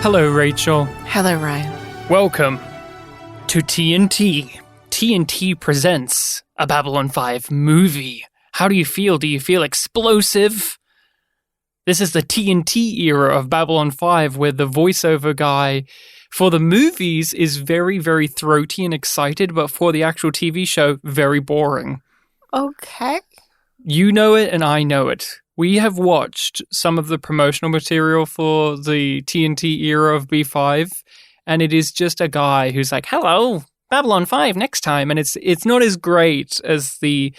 Hello, Rachel. Hello, Ryan. Welcome to TNT. TNT presents a Babylon 5 movie. How do you feel? Do you feel explosive? This is the TNT era of Babylon 5, where the voiceover guy for the movies is very, very throaty and excited, but for the actual TV show, very boring. Okay. You know it and I know it. We have watched some of the promotional material for the TNT era of B5, and it is just a guy who's like, hello, Babylon 5 next time, and it's not as great as the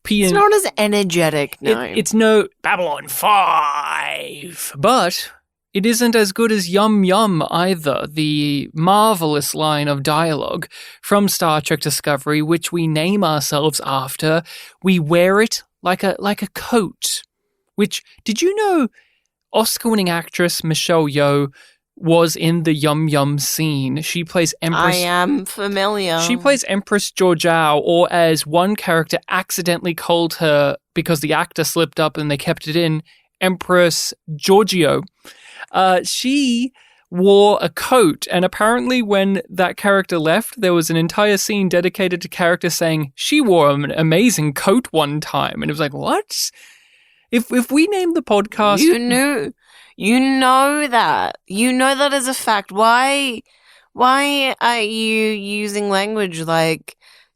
It's not as energetic, no. It's no Babylon 5, but it isn't as good as Yum Yum either, the marvelous line of dialogue from Star Trek Discovery, which we name ourselves after. We wear it like a coat. Which, did you know Oscar-winning actress Michelle Yeoh was in the Yum Yum scene? She plays Empress... I am familiar. She plays Empress Georgiou, or as one character accidentally called her because the actor slipped up and they kept it in, Empress Georgiou. She wore a coat, and apparently when that character left, there was an entire scene dedicated to character saying she wore an amazing coat one time. And it was like, what? If we name the podcast... You know that. You know that as a fact. Why are you using language like,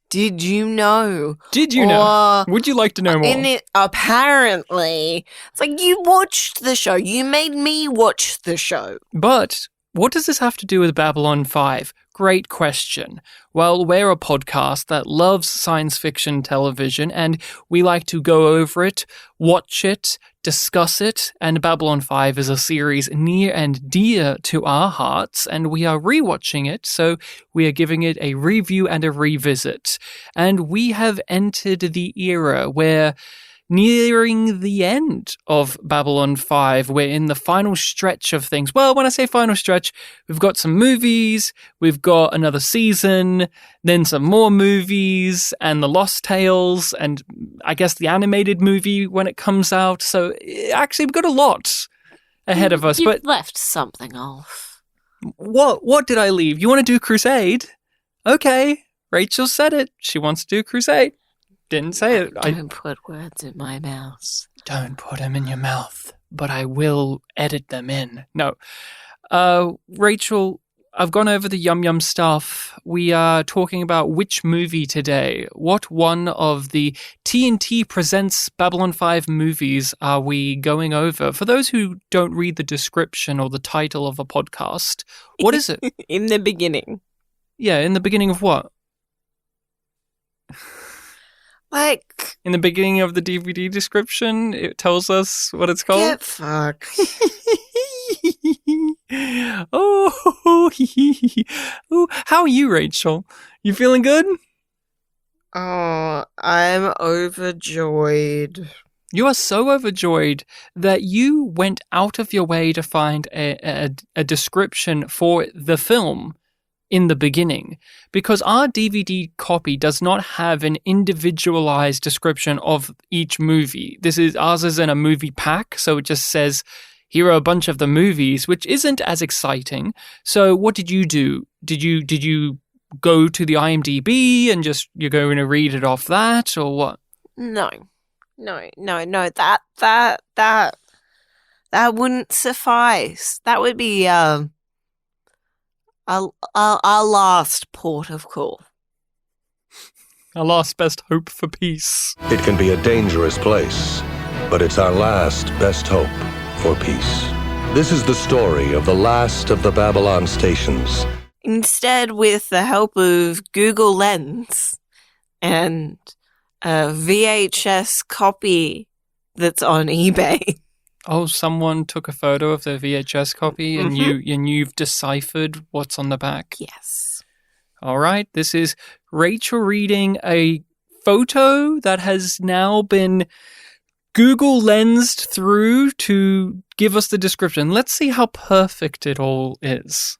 did you know? Did you know? Would you like to know more? Apparently. It's like, you watched the show. You made me watch the show. But what does this have to do with Babylon 5? Great question. Well, we're a podcast that loves science fiction television, and we like to go over it, watch it, discuss it, and Babylon 5 is a series near and dear to our hearts, and we are rewatching it, so we are giving it a review and a revisit. And we have entered the era where, nearing the end of Babylon 5, we're in the final stretch of things. Well, when I say final stretch, we've got some movies, we've got another season, then some more movies, and the Lost Tales, and I guess the animated movie when it comes out. So actually, we've got a lot ahead of us. You've left something off. What did I leave? You want to do Crusade? Okay, Rachel said it. She wants to do Crusade. Didn't say it. Don't put words in my mouth. Don't put them in your mouth, but I will edit them in. No. Rachel, I've gone over the Yum Yum stuff. We are talking about which movie today. What one of the TNT Presents Babylon 5 movies are we going over? For those who don't read the description or the title of a podcast, what is it? In the beginning. Yeah, in the beginning of what? Like, in the beginning of the DVD description, it tells us what it's called. Get fucked. Oh, how are you, Rachel? You feeling good? Oh, I'm overjoyed. You are so overjoyed that you went out of your way to find a description for the film in the beginning, because our DVD copy does not have an individualized description of each movie. Ours is in a movie pack, so it just says, here are a bunch of the movies, which isn't as exciting. So what did you do? Did you go to the IMDb and you're going to read it off that, or what? No. That wouldn't suffice. That would be our last port of call. Our last best hope for peace. It can be a dangerous place, but it's our last best hope for peace. This is the story of the last of the Babylon stations. Instead, with the help of Google Lens and a VHS copy that's on eBay. Oh, someone took a photo of their VHS copy and you've deciphered what's on the back? Yes. All right. This is Rachel reading a photo that has now been Google Lensed through to give us the description. Let's see how perfect it all is.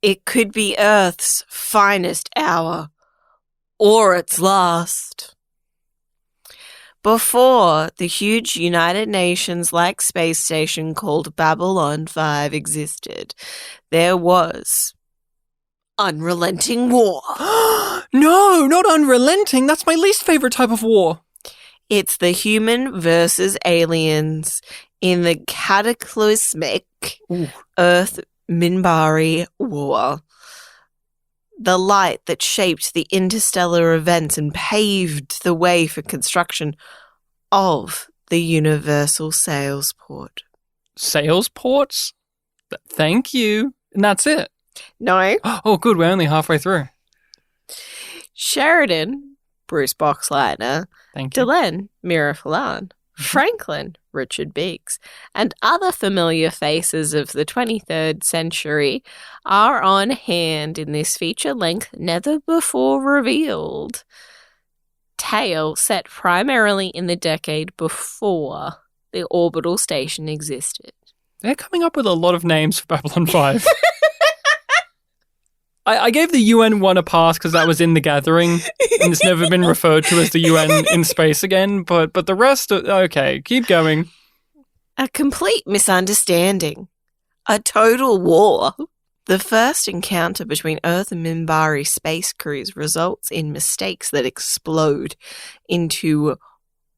It could be Earth's finest hour, or its last. Before the huge United Nations-like space station called Babylon 5 existed, there was unrelenting war. No, not unrelenting. That's my least favorite type of war. It's the human versus aliens in the cataclysmic Earth Minbari War. The light that shaped the interstellar events and paved the way for construction of the Universal Salesport. Salesports? Thank you. And that's it. No. Oh, good. We're only halfway through. Sheridan, Bruce Boxleitner, Thank you. Delenn, Mira Falan, Franklin, Richard Beeks, and other familiar faces of the 23rd century are on hand in this feature-length never-before-revealed tale set primarily in the decade before the orbital station existed. They're coming up with a lot of names for Babylon 5. I gave the UN one a pass because that was in The Gathering, and it's never been referred to as the UN in space again, but the rest, okay, keep going. A complete misunderstanding. A total war. The first encounter between Earth and Minbari space crews results in mistakes that explode into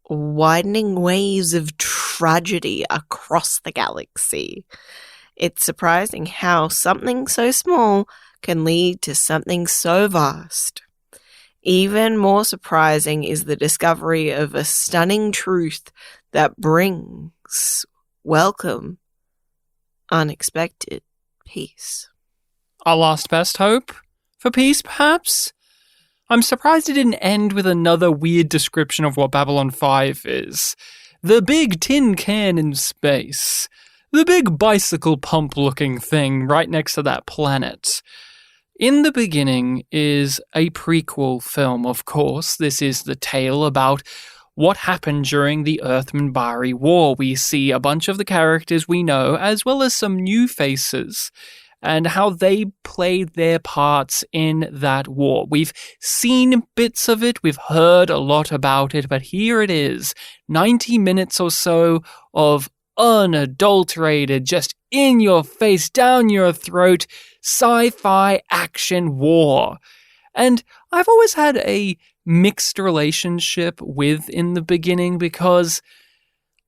widening waves of tragedy across the galaxy. It's surprising how something so small can lead to something so vast. Even more surprising is the discovery of a stunning truth that brings welcome, unexpected peace. Our last best hope? For peace, perhaps? I'm surprised it didn't end with another weird description of what Babylon 5 is. The big tin can in space. The big bicycle pump-looking thing right next to that planet. In the Beginning is a prequel film, of course. This is the tale about what happened during the Earth-Minbari War. We see a bunch of the characters we know, as well as some new faces, and how they played their parts in that war. We've seen bits of it, we've heard a lot about it, but here it is, 90 minutes or so of unadulterated, just in your face, down your throat, sci-fi action war. And I've always had a mixed relationship with In the Beginning because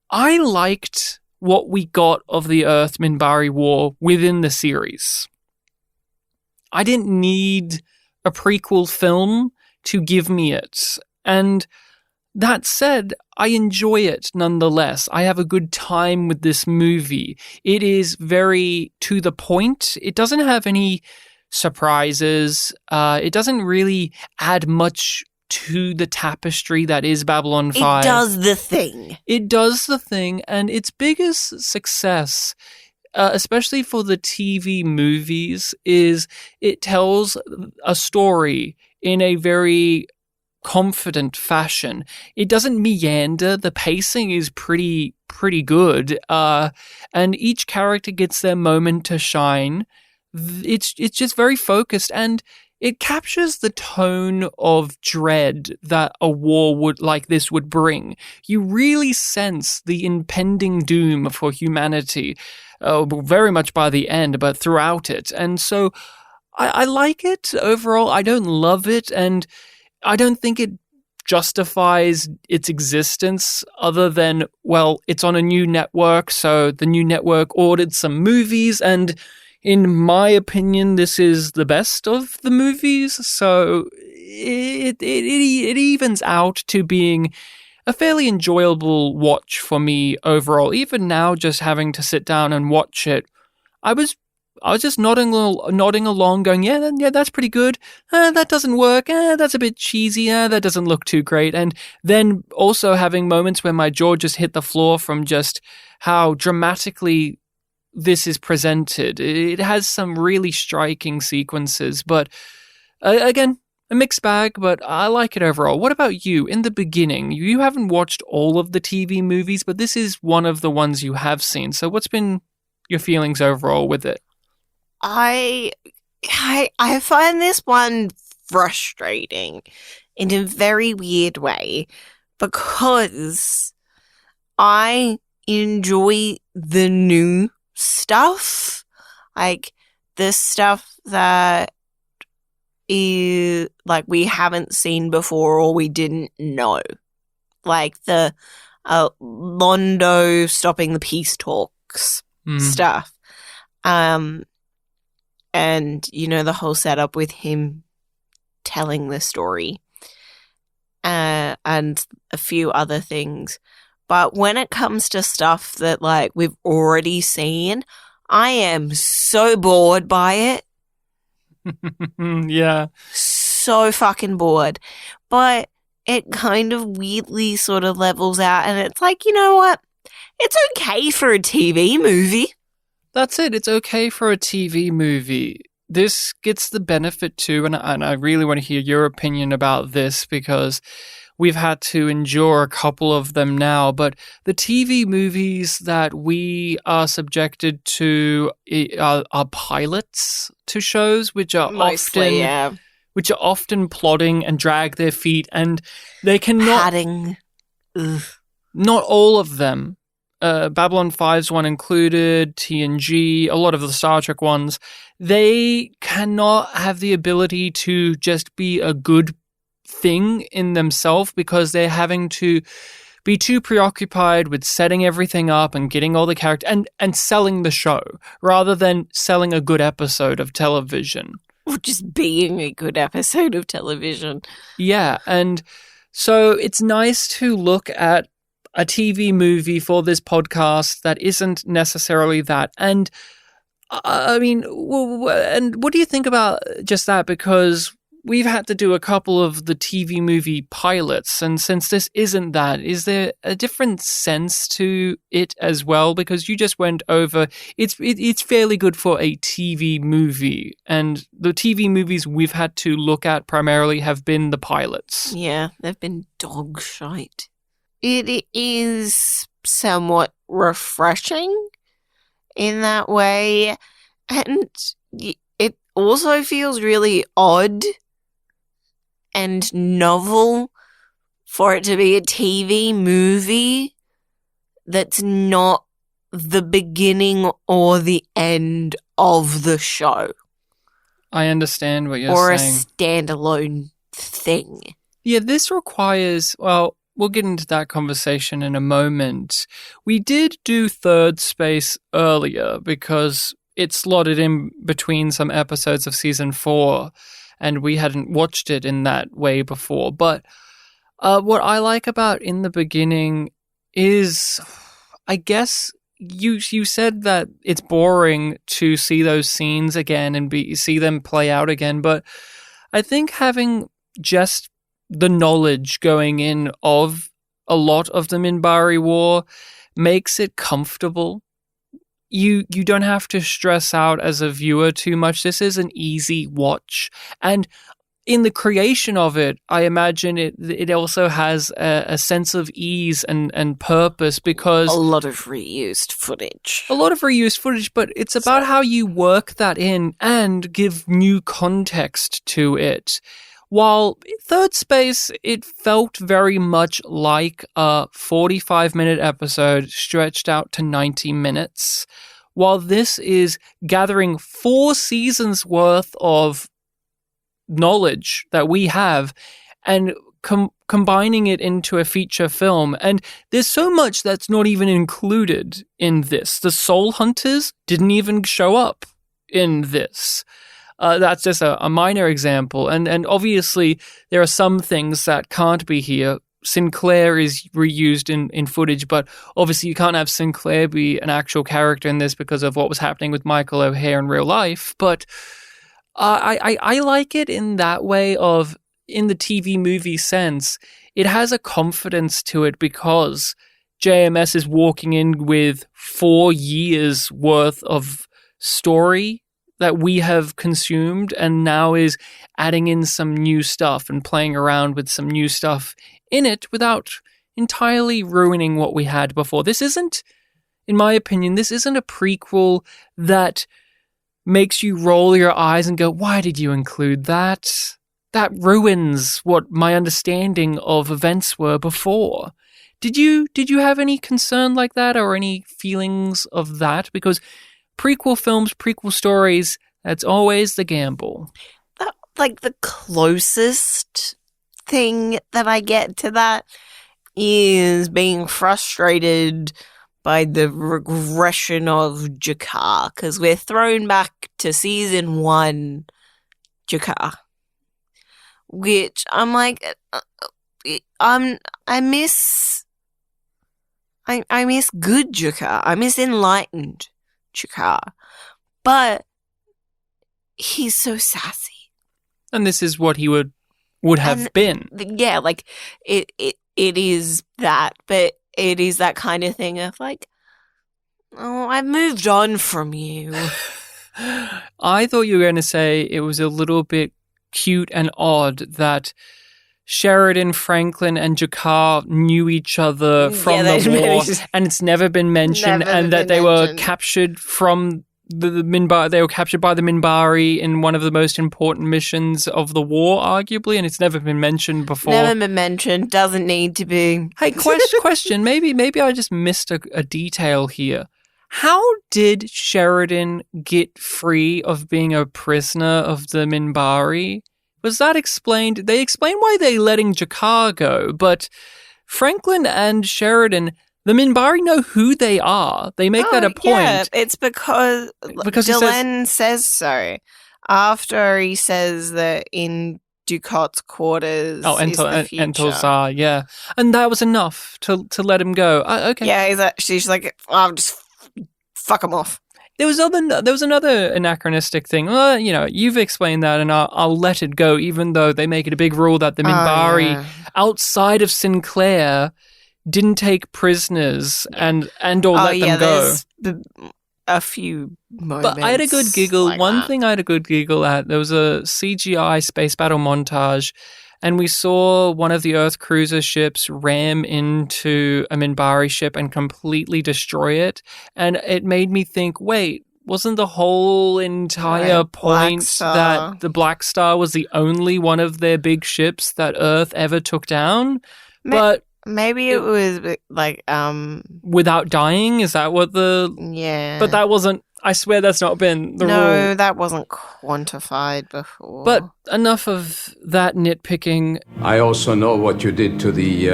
I liked what we got of the Earth-Minbari War within the series. I didn't need a prequel film to give me it. And that said, I enjoy it nonetheless. I have a good time with this movie. It is very to the point. It doesn't have any surprises. It doesn't really add much to the tapestry that is Babylon 5. It does the thing. It does the thing, and its biggest success, especially for the TV movies, is it tells a story in a very confident fashion. It doesn't meander. The pacing is pretty good, and each character gets their moment to shine. It's just very focused, and it captures the tone of dread that a war like this would bring. You really sense the impending doom for humanity, very much by the end, but throughout it. And so I like it overall. I don't love it, and I don't think it justifies its existence other than, well, it's on a new network, so the new network ordered some movies, and in my opinion, this is the best of the movies, so it evens out to being a fairly enjoyable watch for me overall. Even now, just having to sit down and watch it, I was just nodding along, going, yeah, that's pretty good. That doesn't work. That's a bit cheesy. That doesn't look too great. And then also having moments where my jaw just hit the floor from just how dramatically this is presented. It has some really striking sequences, but again, a mixed bag, but I like it overall. What about you? In the Beginning, you haven't watched all of the TV movies, but this is one of the ones you have seen. So what's been your feelings overall with it? I find this one frustrating in a very weird way, because I enjoy the new stuff, like the stuff that is like we haven't seen before or we didn't know, like the Londo stopping the peace talks stuff, and the whole setup with him telling the story, and a few other things. But when it comes to stuff that like we've already seen, I am so bored by it. Yeah. So fucking bored. But it kind of weirdly sort of levels out, and it's like, you know what? It's okay for a TV movie. That's it. It's okay for a TV movie. This gets the benefit too, and I really want to hear your opinion about this because we've had to endure a couple of them now, but the TV movies that we are subjected to are pilots to shows, which are often plodding and drag their feet, and they cannot... Padding. Ugh. Not all of them. Babylon 5's one included, TNG, a lot of the Star Trek ones. They cannot have the ability to just be a good thing in themselves because they're having to be too preoccupied with setting everything up and getting all the characters and selling the show rather than selling a good episode of television. Or just being a good episode of television. Yeah, and so it's nice to look at a TV movie for this podcast that isn't necessarily that. And I mean, and what do you think about just that? Because we've had to do a couple of the TV movie pilots, and since this isn't that, is there a different sense to it as well? Because you just went over, it's fairly good for a TV movie, and the TV movies we've had to look at primarily have been the pilots. Yeah, they've been dog shite. It is somewhat refreshing in that way, and it also feels really odd and novel for it to be a TV movie that's not the beginning or the end of the show. I understand what you're saying. Or a standalone thing. Yeah, this requires, well, we'll get into that conversation in a moment. We did do Third Space earlier because it slotted in between some episodes of season 4. And we hadn't watched it in that way before. But what I like about In the Beginning is, I guess, you said that it's boring to see those scenes again and see them play out again. But I think having just the knowledge going in of a lot of the Mbryo War makes it comfortable. You don't have to stress out as a viewer too much. This is an easy watch. And in the creation of it, I imagine it also has a sense of ease and purpose because... A lot of reused footage. But it's about how you work that in and give new context to it. While Third Space, it felt very much like a 45-minute episode stretched out to 90 minutes, while this is gathering 4 seasons worth of knowledge that we have and combining it into a feature film. And there's so much that's not even included in this. The Soul Hunters didn't even show up in this. That's just a minor example. And obviously, there are some things that can't be here. Sinclair is reused in footage, but obviously you can't have Sinclair be an actual character in this because of what was happening with Michael O'Hare in real life. But I like it in that way of, in the TV movie sense, it has a confidence to it because JMS is walking in with 4 years worth of story that we have consumed and now is adding in some new stuff and playing around with some new stuff in it without entirely ruining what we had before. This isn't, in my opinion, this isn't a prequel that makes you roll your eyes and go, why did you include that? that ruins what my understanding of events were before. Did you have any concern like that or any feelings of that? Because prequel films, prequel stories, that's always the gamble. Like the closest thing that I get to that is being frustrated by the regression of Jakar, because we're thrown back to season 1 Jakar, which I'm like, I miss good Jakar. I miss enlightened Jakar, but he's so sassy. And this is what he would have been. Yeah, like it is that, but it is that kind of thing of like, oh, I've moved on from you. I thought you were going to say it was a little bit cute and odd that Sheridan, Franklin, and Jakar knew each other from the war, and it's never been mentioned, and that they were captured from the Minbari. They were captured by the Minbari in one of the most important missions of the war, arguably, and it's never been mentioned before. Never been mentioned. Doesn't need to be. Hey, question. Maybe I just missed a detail here. How did Sheridan get free of being a prisoner of the Minbari? Was that explained? They explain why they're letting Jakar go, but Franklin and Sheridan, the Minbari know who they are. They make that a point. Yeah, it's because Delenn says so. After he says that in Ducat's quarters is the future. Artlizahh, yeah. And that was enough to let him go. Okay. Yeah, she's like, I'll just fuck him off. There was another anachronistic thing. You've explained that, and I'll let it go, even though they make it a big rule that the Minbari outside of Sinclair didn't take prisoners and let them go. There's a few moments. But I had a good giggle. Like One that. thing I had a good giggle at, there was a CGI space battle montage, and we saw one of the Earth cruiser ships ram into a Minbari ship and completely destroy it. And it made me think, wait, wasn't the whole entire point that the Black Star was the only one of their big ships that Earth ever took down? But maybe it was like without dying? Is that what yeah. But that wasn't, I swear that's not been the rule. No, that wasn't quantified before. But enough of that nitpicking. I also know what you did to the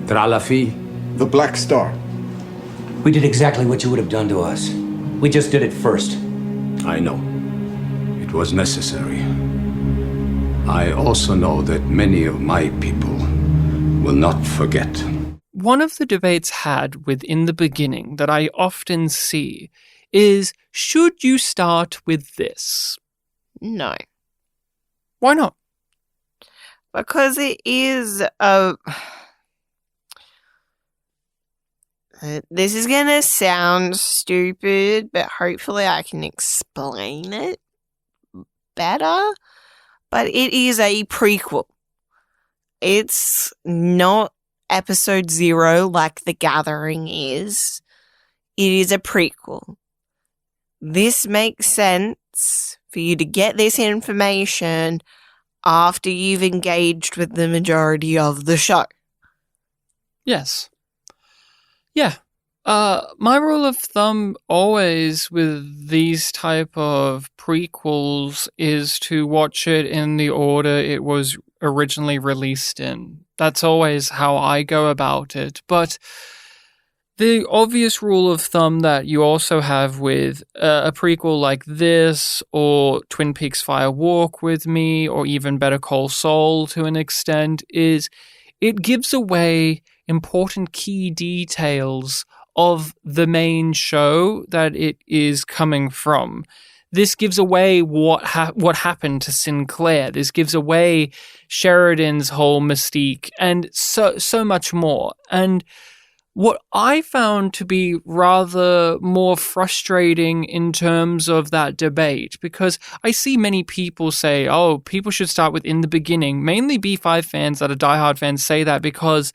Tralafi. The Black Star. We did exactly what you would have done to us. We just did it first. I know. It was necessary. I also know that many of my people will not forget. One of the debates had within the beginning that I often see is, should you start with this? No. Why not? Because it is this is going to sound stupid, but hopefully I can explain it better. But it is a prequel. It's not episode 0 like The Gathering is. It is a prequel. This makes sense for you to get this information after you've engaged with the majority of the show. Yes. Yeah. My rule of thumb always with these type of prequels is to watch it in the order it was originally released in. That's always how I go about it. But the obvious rule of thumb that you also have with a prequel like this, or Twin Peaks Fire Walk with Me, or even Better Call Saul to an extent, is it gives away important key details of the main show that it is coming from. This gives away what happened to Sinclair. This gives away Sheridan's whole mystique, and so much more. And what I found to be rather more frustrating in terms of that debate, because I see many people say, oh, people should start with In the Beginning. Mainly B5 fans that are diehard fans say that because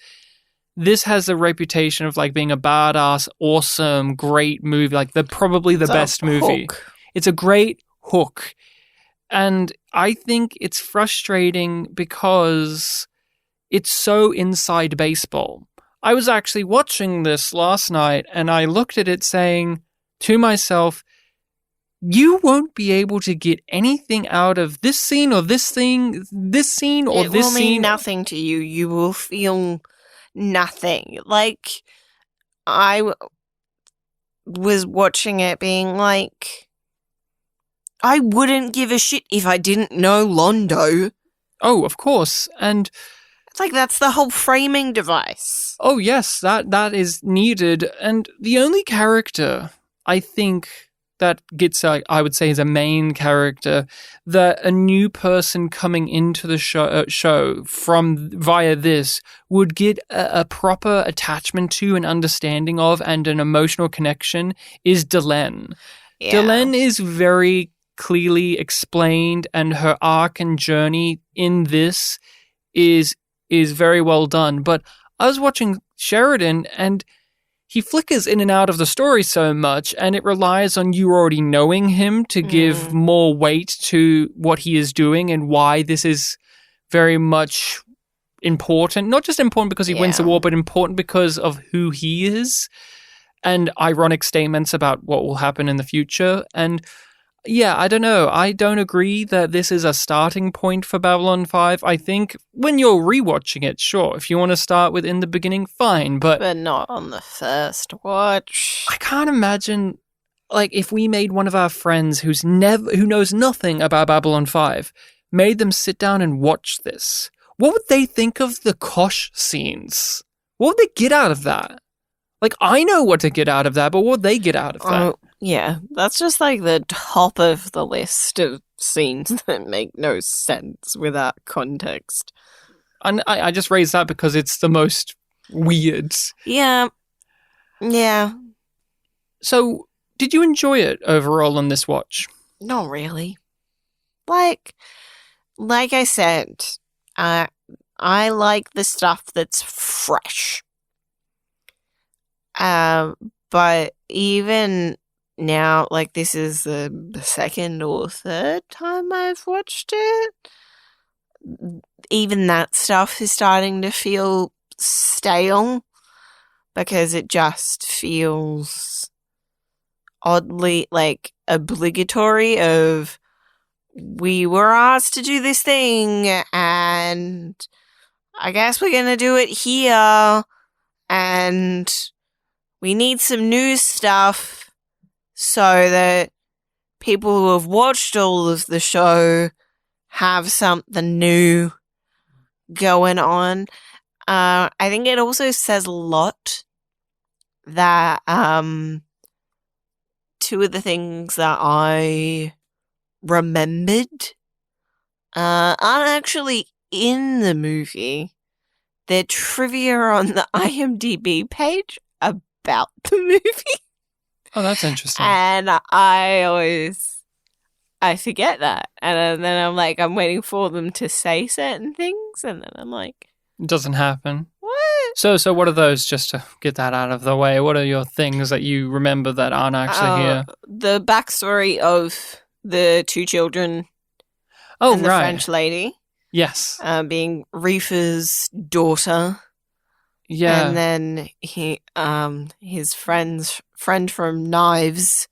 this has a reputation of like being a badass, awesome, great movie, like probably the best movie. Hook. It's a great hook. And I think it's frustrating because it's so inside baseball. I was actually watching this last night and I looked at it saying to myself, you won't be able to get anything out of this scene or this scene, this scene or it this will scene. mean nothing to you. You will feel nothing. Like, I was watching it being like, I wouldn't give a shit if I didn't know Londo. Oh, of course. And it's like that's the whole framing device. oh, yes, that is needed. And the only character I think that gets, I would say, is a main character that a new person coming into the show from via this would get a proper attachment to, an understanding of, and an emotional connection is Delenn. Yeah. Delenn is very clearly explained, and her arc and journey in this is very well done. But I was watching Sheridan, and he flickers in and out of the story so much, and it relies on you already knowing him to give more weight to what he is doing and why this is very much important. Not just important because he wins the war, but important because of who he is, and ironic statements about what will happen in the future. And yeah, I don't know. I don't agree that this is a starting point for Babylon 5. I think when you're rewatching it, sure, if you want to start with in the beginning, fine, but not on the first watch. I can't imagine, like, if we made one of our friends who knows nothing about Babylon 5, made them sit down and watch this. What would they think of the Kosh scenes? What would they get out of that? Like, I know what to get out of that, but what would they get out of that? Oh, yeah, that's just like the top of the list of scenes that make no sense without context. And I just raised that because it's the most weird. Yeah. So, did you enjoy it overall on this watch? Not really. Like I said, I like the stuff that's fresh. But even now, like, this is the second or third time I've watched it. Even that stuff is starting to feel stale because it just feels oddly, like, obligatory of, we were asked to do this thing and I guess we're gonna do it here and we need some new stuff so that people who have watched all of the show have something new going on. I think it also says a lot that two of the things that I remembered aren't actually in the movie. They're trivia on the IMDb page about the movie. Oh, that's interesting. And I forget that. And then I'm like, I'm waiting for them to say certain things. And then I'm like, It doesn't happen. what? So what are those, just to get that out of the way? What are your things that you remember that aren't actually here? The backstory of the two children and the French lady. Yes. Being Reefer's daughter. Yeah. And then his friend from Knives,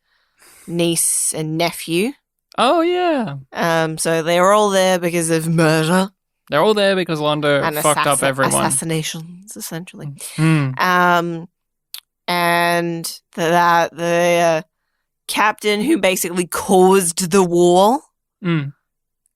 niece and nephew. Oh, yeah. So they're all there because of murder. They're all there because Londo And fucked up everyone. assassinations, essentially. Mm. And the captain who basically caused the war,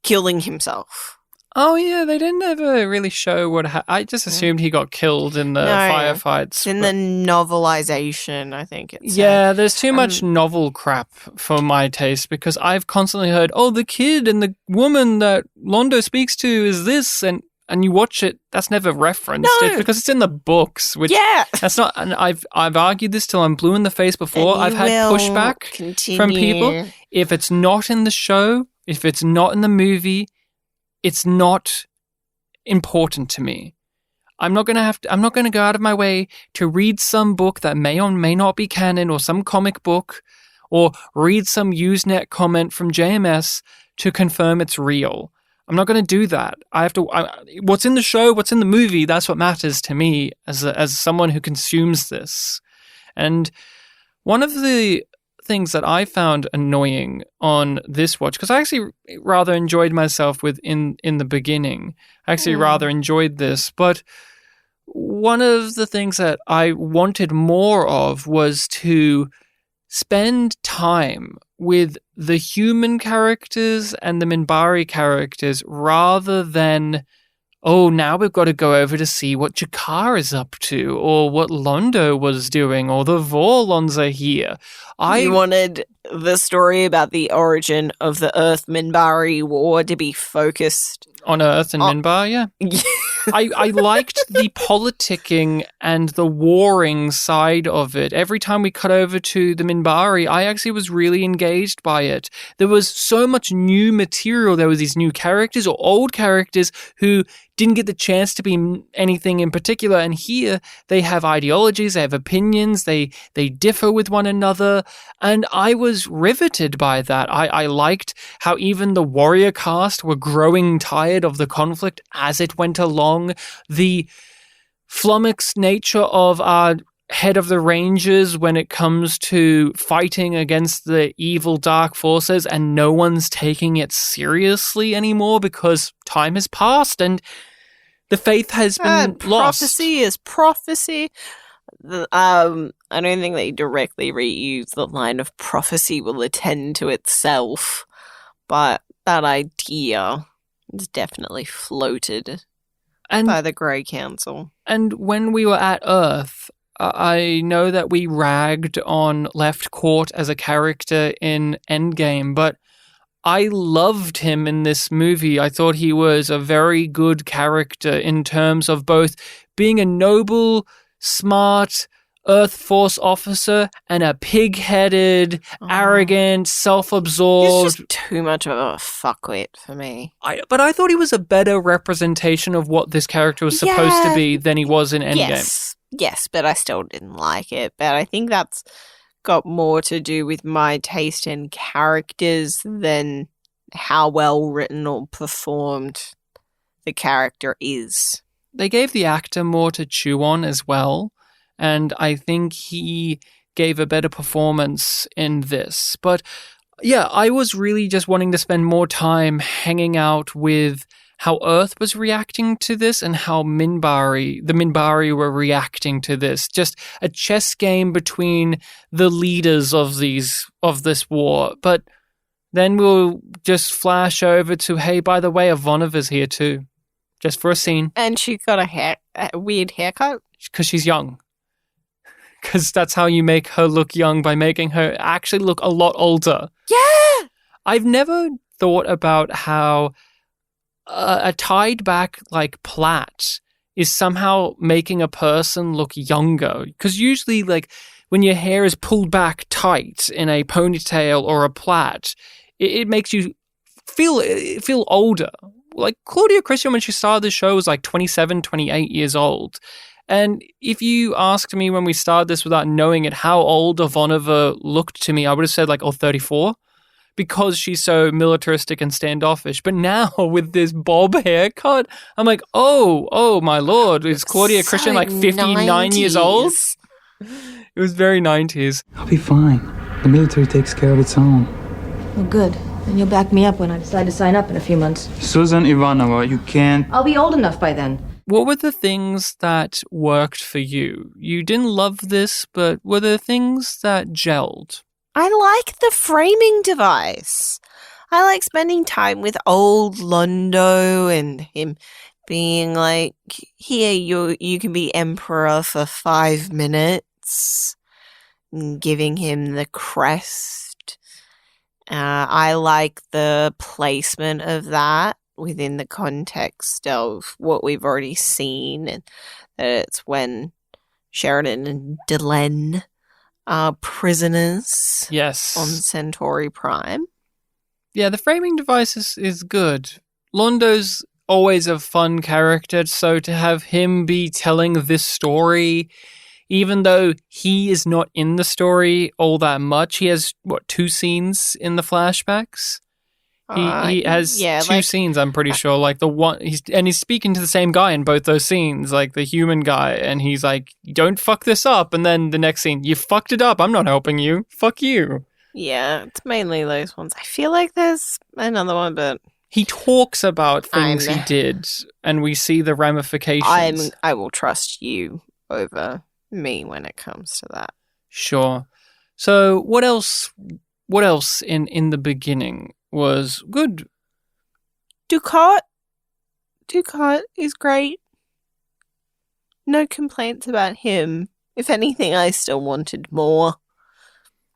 killing himself. Oh, yeah, they didn't ever really show what I just assumed he got killed in the firefights. It's in the novelization, I think it's. Yeah, there's too much novel crap for my taste because I've constantly heard, oh, the kid and the woman that Londo speaks to is this, and you watch it, that's never referenced. No. It's because it's in the books, which that's not, and I've argued this till I'm blue in the face before. I've had pushback from people. If it's not in the show, if it's not in the movie, it's not important to me. I'm not going to go out of my way to read some book that may or may not be canon or some comic book or read some Usenet comment from JMS to confirm it's real. I'm not going to do that. What's in the show, what's in the movie, that's what matters to me as someone who consumes this. And one of the things that I found annoying on this watch, because I actually rather enjoyed myself in the beginning. I actually rather enjoyed this, but one of the things that I wanted more of was to spend time with the human characters and the Minbari characters rather than, oh, now we've got to go over to see what Jakar is up to or what Londo was doing or the Vorlons are here. You wanted the story about the origin of the Earth-Minbari war to be focused on Earth and Minbar, yeah. I liked the politicking and the warring side of it. Every time we cut over to the Minbari, I actually was really engaged by it. There was so much new material. There was these new characters or old characters who didn't get the chance to be anything in particular. And here they have ideologies, they have opinions, they differ with one another. And I was riveted by that. I liked how even the warrior caste were growing tired of the conflict as it went along. The flummoxed nature of our head of the Rangers when it comes to fighting against the evil dark forces, and no one's taking it seriously anymore because time has passed and the faith has been lost. Prophecy is prophecy. I don't think they directly reuse the line of prophecy will attend to itself, but that idea is definitely floated by the Grey Council. And when we were at Earth, I know that we ragged on Left Court as a character in Endgame, but I loved him in this movie. I thought he was a very good character in terms of both being a noble, smart Earth Force officer and a pig-headed, arrogant, self-absorbed... He's just too much of a fuckwit for me. But I thought he was a better representation of what this character was supposed to be than he was in Endgame. Yes, but I still didn't like it. But I think that's got more to do with my taste in characters than how well written or performed the character is. They gave the actor more to chew on as well, and I think he gave a better performance in this. But yeah, I was really just wanting to spend more time hanging out with how Earth was reacting to this and how the Minbari were reacting to this. Just a chess game between the leaders of this war. But then we'll just flash over to, hey, by the way, Ivonova's here too. Just for a scene. And she got a weird haircut? Because she's young. Because that's how you make her look young, by making her actually look a lot older. Yeah! I've never thought about how a tied back like plait is somehow making a person look younger. Because usually, like, when your hair is pulled back tight in a ponytail or a plait, it makes you feel older. Like, Claudia Christian, when she started the show, was like 27, 28 years old. And if you asked me when we started this without knowing it, how old Ivonova looked to me, I would have said like, 34. Because she's so militaristic and standoffish. But now with this bob haircut, I'm like, oh my lord, is Claudia Christian like 59 90s. years old? It was very 90s. I'll be fine. The military takes care of its own. Oh, good. And you'll back me up when I decide to sign up in a few months. Susan Ivanova, you can't... I'll be old enough by then. What were the things that worked for you? You didn't love this, but were there things that gelled? I like the framing device. I like spending time with old Londo and him being like, here, you can be emperor for 5 minutes, and giving him the crest. I like the placement of that within the context of what we've already seen, and that it's when Sheridan and Delenn are prisoners. Yes. On Centauri Prime. Yeah, the framing device is good. Londo's always a fun character, so to have him be telling this story, even though he is not in the story all that much, he has, 2 scenes in the flashbacks? He has two scenes, I'm pretty sure. Like the one, he's speaking to the same guy in both those scenes, like the human guy, and he's like, "Don't fuck this up." And then the next scene, "You fucked it up. I'm not helping you. Fuck you." Yeah, it's mainly those ones. I feel like there's another one, but he talks about things he did, and we see the ramifications. I will trust you over me when it comes to that. Sure. So what else? What else in the beginning was good? Dukat is great. No complaints about him. If anything, I still wanted more.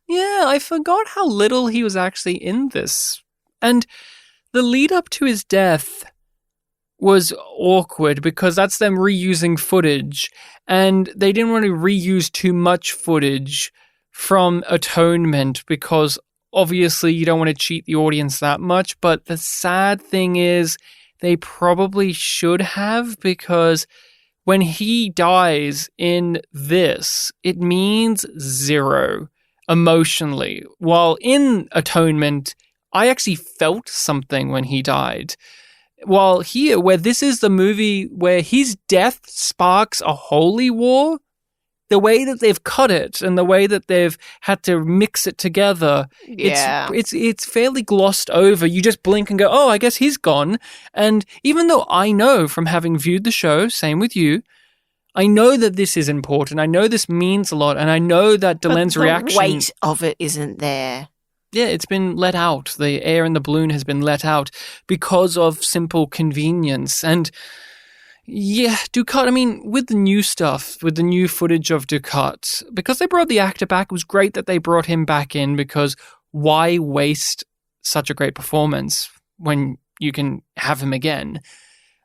Yeah, I forgot how little he was actually in this. And the lead up to his death was awkward because that's them reusing footage, and they didn't want to reuse too much footage from Atonement because obviously you don't want to cheat the audience that much. But the sad thing is they probably should have, because when he dies in this, it means zero emotionally. While in Atonement, I actually felt something when he died. While here, where this is the movie where his death sparks a holy war, the way that they've cut it and the way that they've had to mix it together, it's fairly glossed over. You just blink and go, oh, I guess he's gone. And even though I know from having viewed the show, same with you, I know that this is important. I know this means a lot. And I know that Delen's reaction... the weight of it isn't there. Yeah, it's been let out. The air in the balloon has been let out because of simple convenience. And yeah, Dukat, I mean, with the new stuff, with the new footage of Dukat, because they brought the actor back, it was great that they brought him back in, because why waste such a great performance when you can have him again?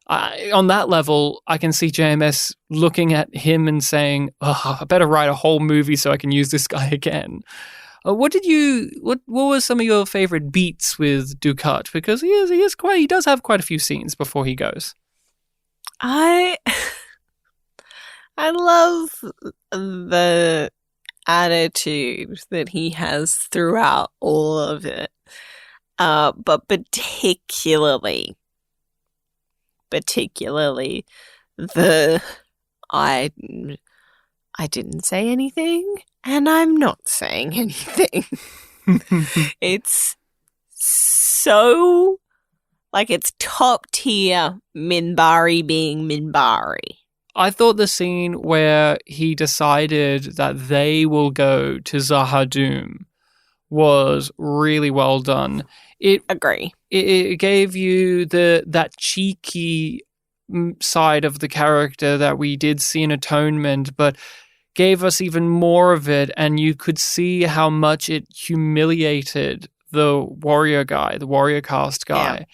On that level, I can see JMS looking at him and saying, oh, I better write a whole movie so I can use this guy again. What were some of your favorite beats with Dukat? Because he does have quite a few scenes before he goes. I love the attitude that he has throughout all of it, but particularly the I didn't say anything, and I'm not saying anything. It's so, like, it's top tier Minbari being Minbari. I thought the scene where he decided that they will go to Zahadum was really well done. Agree. It gave you that cheeky side of the character that we did see in Atonement, but gave us even more of it, and you could see how much it humiliated the warrior guy, the warrior caste guy. Yeah.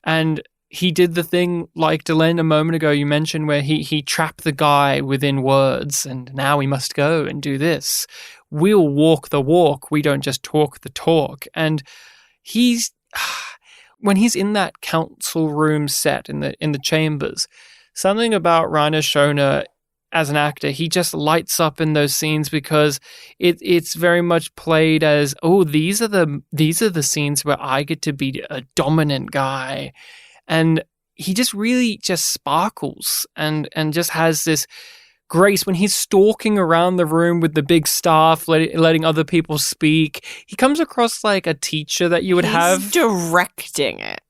And he did the thing like Delen a moment ago you mentioned, where he trapped the guy within words, and now we must go and do this. We'll walk the walk, we don't just talk the talk. And when he's in that council room set in the chambers, something about Rainer Schoner as an actor, he just lights up in those scenes, because it's very much played as, oh, these are the scenes where I get to be a dominant guy. And he just really just sparkles and just has this grace when he's stalking around the room with the big staff, letting other people speak. He comes across like a teacher that you would have. He's directing it.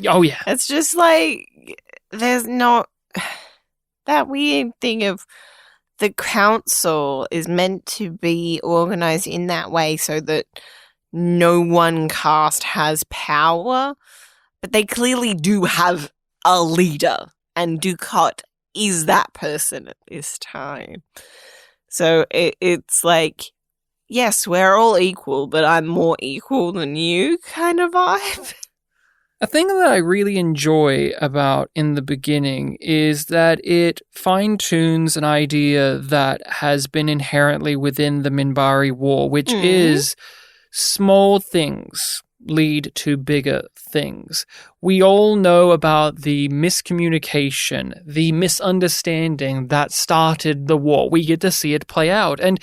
Oh, yeah. It's just like, there's not that weird thing of the council is meant to be organized in that way so that no one caste has power, but they clearly do have a leader, and Dukat is that person at this time. So it's like, yes, we're all equal, but I'm more equal than you kind of vibe. A thing that I really enjoy about In the Beginning is that it fine-tunes an idea that has been inherently within the Minbari War, which is small things lead to bigger things. We all know about the miscommunication, the misunderstanding that started the war. We get to see it play out. And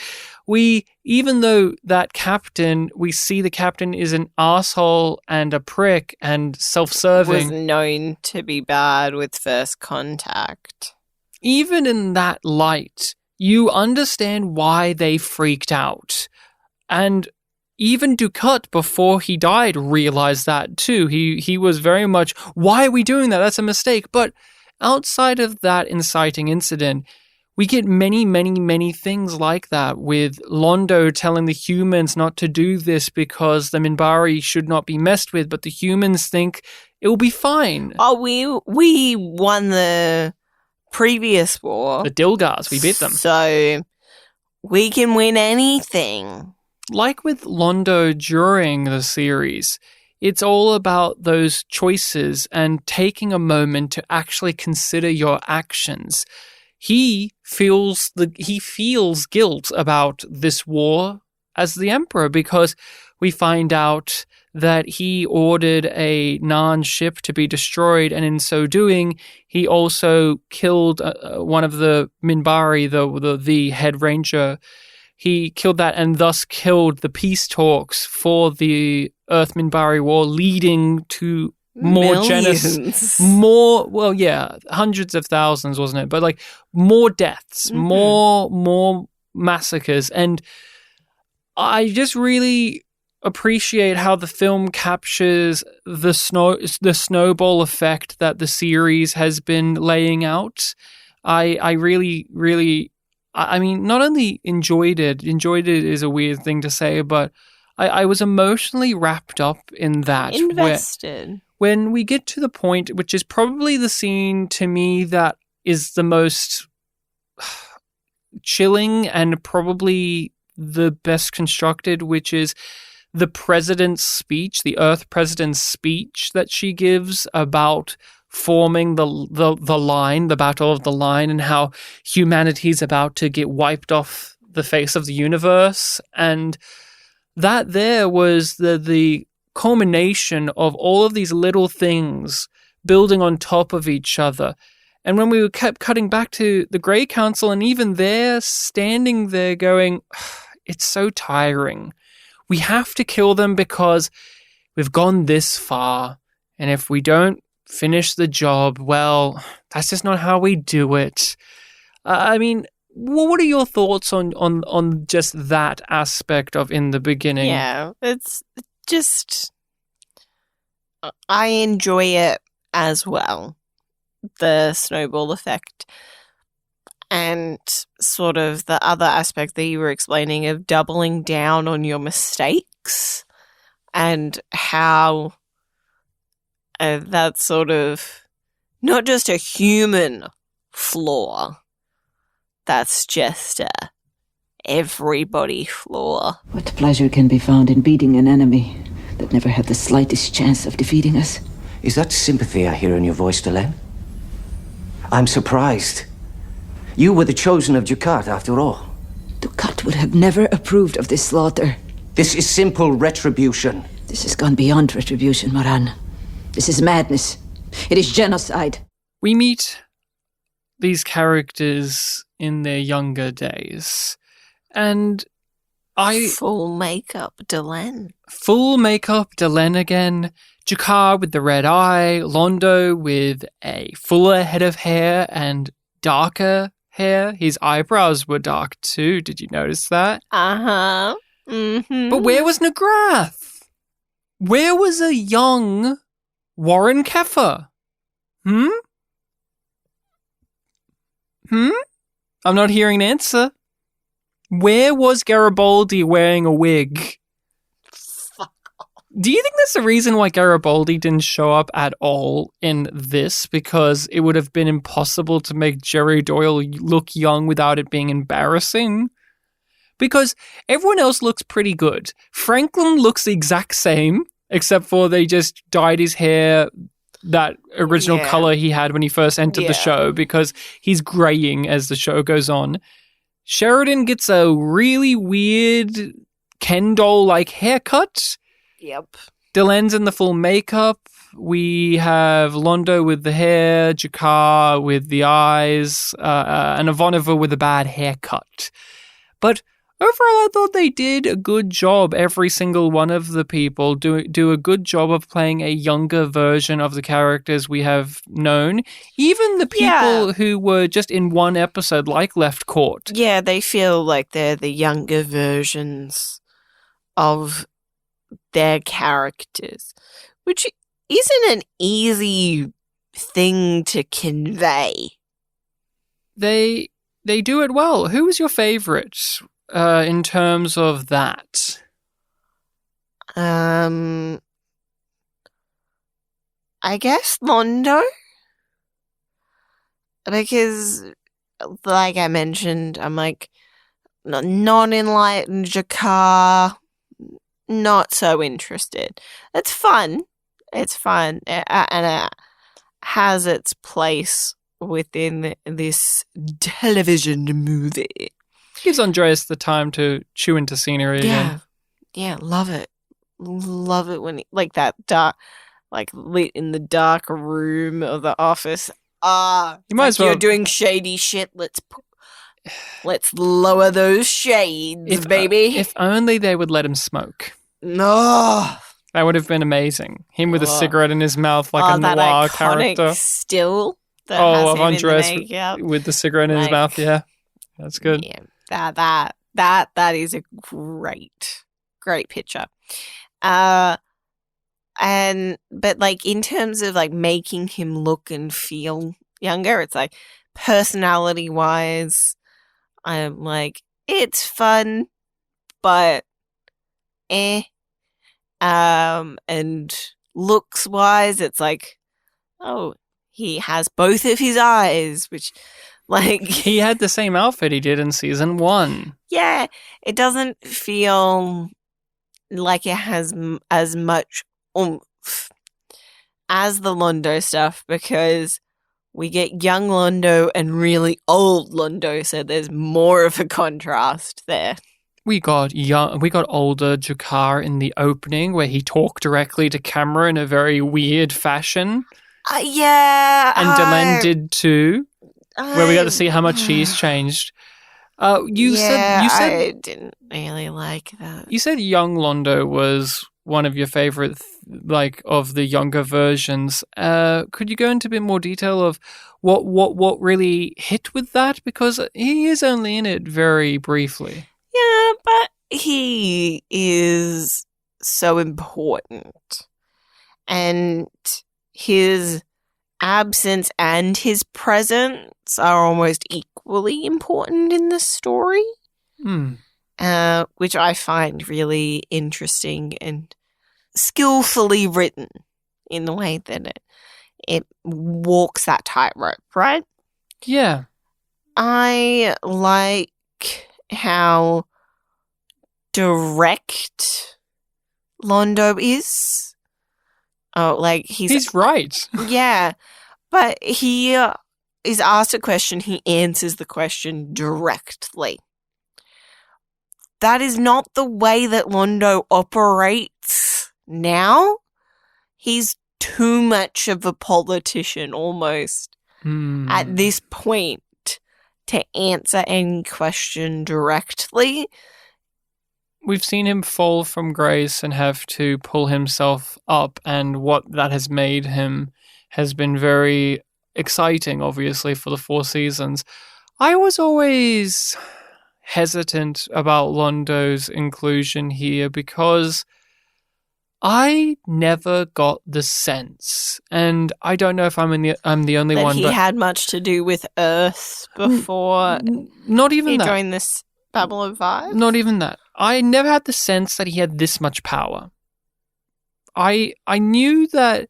even though that captain, we see the captain is an asshole and a prick and self-serving. Was known to be bad with first contact. Even in that light, you understand why they freaked out. And even Ducat, before he died, realized that too. He was very much, why are we doing that? That's a mistake. But outside of that inciting incident, we get many, many, many things like that, with Londo telling the humans not to do this because the Minbari should not be messed with, but the humans think it will be fine. Oh, we won the previous war. The Dilgars, we beat them. So we can win anything. Like with Londo during the series, it's all about those choices and taking a moment to actually consider your actions. He feels guilt about this war as the Emperor, because we find out that he ordered a Narn ship to be destroyed, and in so doing, he also killed one of the Minbari, the head ranger. He killed that and thus killed the peace talks for the Earth Minbari War, leading to more genocide, hundreds of thousands, wasn't it? But like more deaths, more massacres. And I just really appreciate how the film captures the snowball effect that the series has been laying out. I really, really, I mean, not only enjoyed it is a weird thing to say, but I was emotionally wrapped up in that. Invested. When we get to the point, which is probably the scene to me that is the most chilling and probably the best constructed, which is the president's speech, the Earth president's speech that she gives about forming the line, the Battle of the Line, and how humanity's about to get wiped off the face of the universe. And that there was the culmination of all of these little things building on top of each other. And when we kept cutting back to the Grey Council, and even they're standing there going, it's so tiring. We have to kill them because we've gone this far. And if we don't finish the job, well, that's just not how we do it. I mean, what are your thoughts on just that aspect of in the beginning? Yeah, it's just, I enjoy it as well, the snowball effect, and sort of the other aspect that you were explaining of doubling down on your mistakes, and how that's sort of not just a human flaw, that's just a everybody flaw. What pleasure can be found in beating an enemy that never had the slightest chance of defeating us? Is that sympathy I hear in your voice, Delenn? I'm surprised. You were the chosen of Ducat, after all. Ducat would have never approved of this slaughter. This is simple retribution. This has gone beyond retribution, Moran. This is madness. It is genocide. We meet these characters in their younger days, and Full makeup Delenn. Full makeup Delenn again. Jakar with the red eye, Londo with a fuller head of hair and darker hair. His eyebrows were dark too. Did you notice that? Uh-huh. Mm-hmm. But where was Nagrath? Where was a young Warren Keffer? I'm not hearing an answer. Where was Garibaldi wearing a wig? Fuck off. Do you think that's the reason why Garibaldi didn't show up at all in this? Because it would have been impossible to make Jerry Doyle look young without it being embarrassing? Because everyone else looks pretty good. Franklin looks the exact same, except for they just dyed his hair that original color he had when he first entered the show, because he's graying as the show goes on. Sheridan gets a really weird Ken doll-like haircut. Yep. Delenn's in the full makeup. We have Londo with the hair, Jakar with the eyes, and Ivanova with a bad haircut. But Overall, I thought they did a good job. Every single one of the people do a good job of playing a younger version of the characters we have known. Even the people who were just in one episode, like Left Court. Yeah, they feel like they're the younger versions of their characters, which isn't an easy thing to convey. They do it well. Who was your favorite in terms of that? I guess Londo, because, like I mentioned, I'm like non-enlightened Jakar, not so interested. It's fun. It's fun, and it has its place within this television movie. Gives Andreas the time to chew into scenery again. Yeah, love it. Love it when like that dark, like lit in the dark room of the office. You might as well. You're doing shady shit. Let's lower those shades, baby. If only they would let him smoke. No. That would have been amazing. Him with a cigarette in his mouth like a that noir iconic character. Still. That has of him Andreas in the makeup. with the cigarette in his mouth. Yeah, that's good. Yeah, that is a great picture. But like in terms of like making him look and feel younger, it's like personality wise, I'm like, it's fun, but and looks wise, it's like, oh, he has both of his eyes, which, like... He had the same outfit he did in season 1. Yeah, it doesn't feel like it has as much oomph as the Londo stuff, because we get young Londo and really old Londo, so there's more of a contrast there. We got older Jakar in the opening, where he talked directly to camera in a very weird fashion. Yeah. And Delenn did too, where we got to see how much he's changed. You said I didn't really like that. You said young Londo was one of your favorite, of the younger versions. Could you go into a bit more detail of what really hit with that? Because he is only in it very briefly. Yeah, but he is so important, and his absence and his presence are almost equally important in the story, which I find really interesting and skillfully written in the way that it walks that tightrope, right? Yeah. I like how direct Londo is. He's right. Yeah, but he is asked a question, he answers the question directly. That is not the way that Londo operates now. He's too much of a politician almost at this point to answer any question directly. We've seen him fall from grace and have to pull himself up, and what that has made him has been very exciting, obviously, for the 4 seasons. I was always hesitant about Londo's inclusion here because I never got the sense, and I don't know if I'm the only that one, he had much to do with Earth before not even he that. joined this Babylon 5? Not even that. I never had the sense that he had this much power. I knew that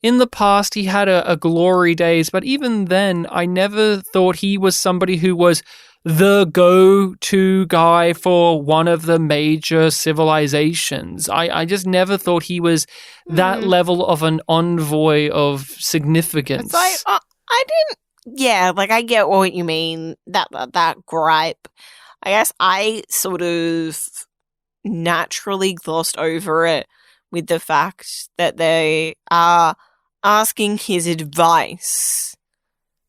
in the past he had a glory days, but even then I never thought he was somebody who was the go-to guy for one of the major civilizations. I just never thought he was that level of an envoy of significance. It's like, I didn't... Yeah, I get what you mean, that gripe. I guess I sort of naturally glossed over it with the fact that they are asking his advice,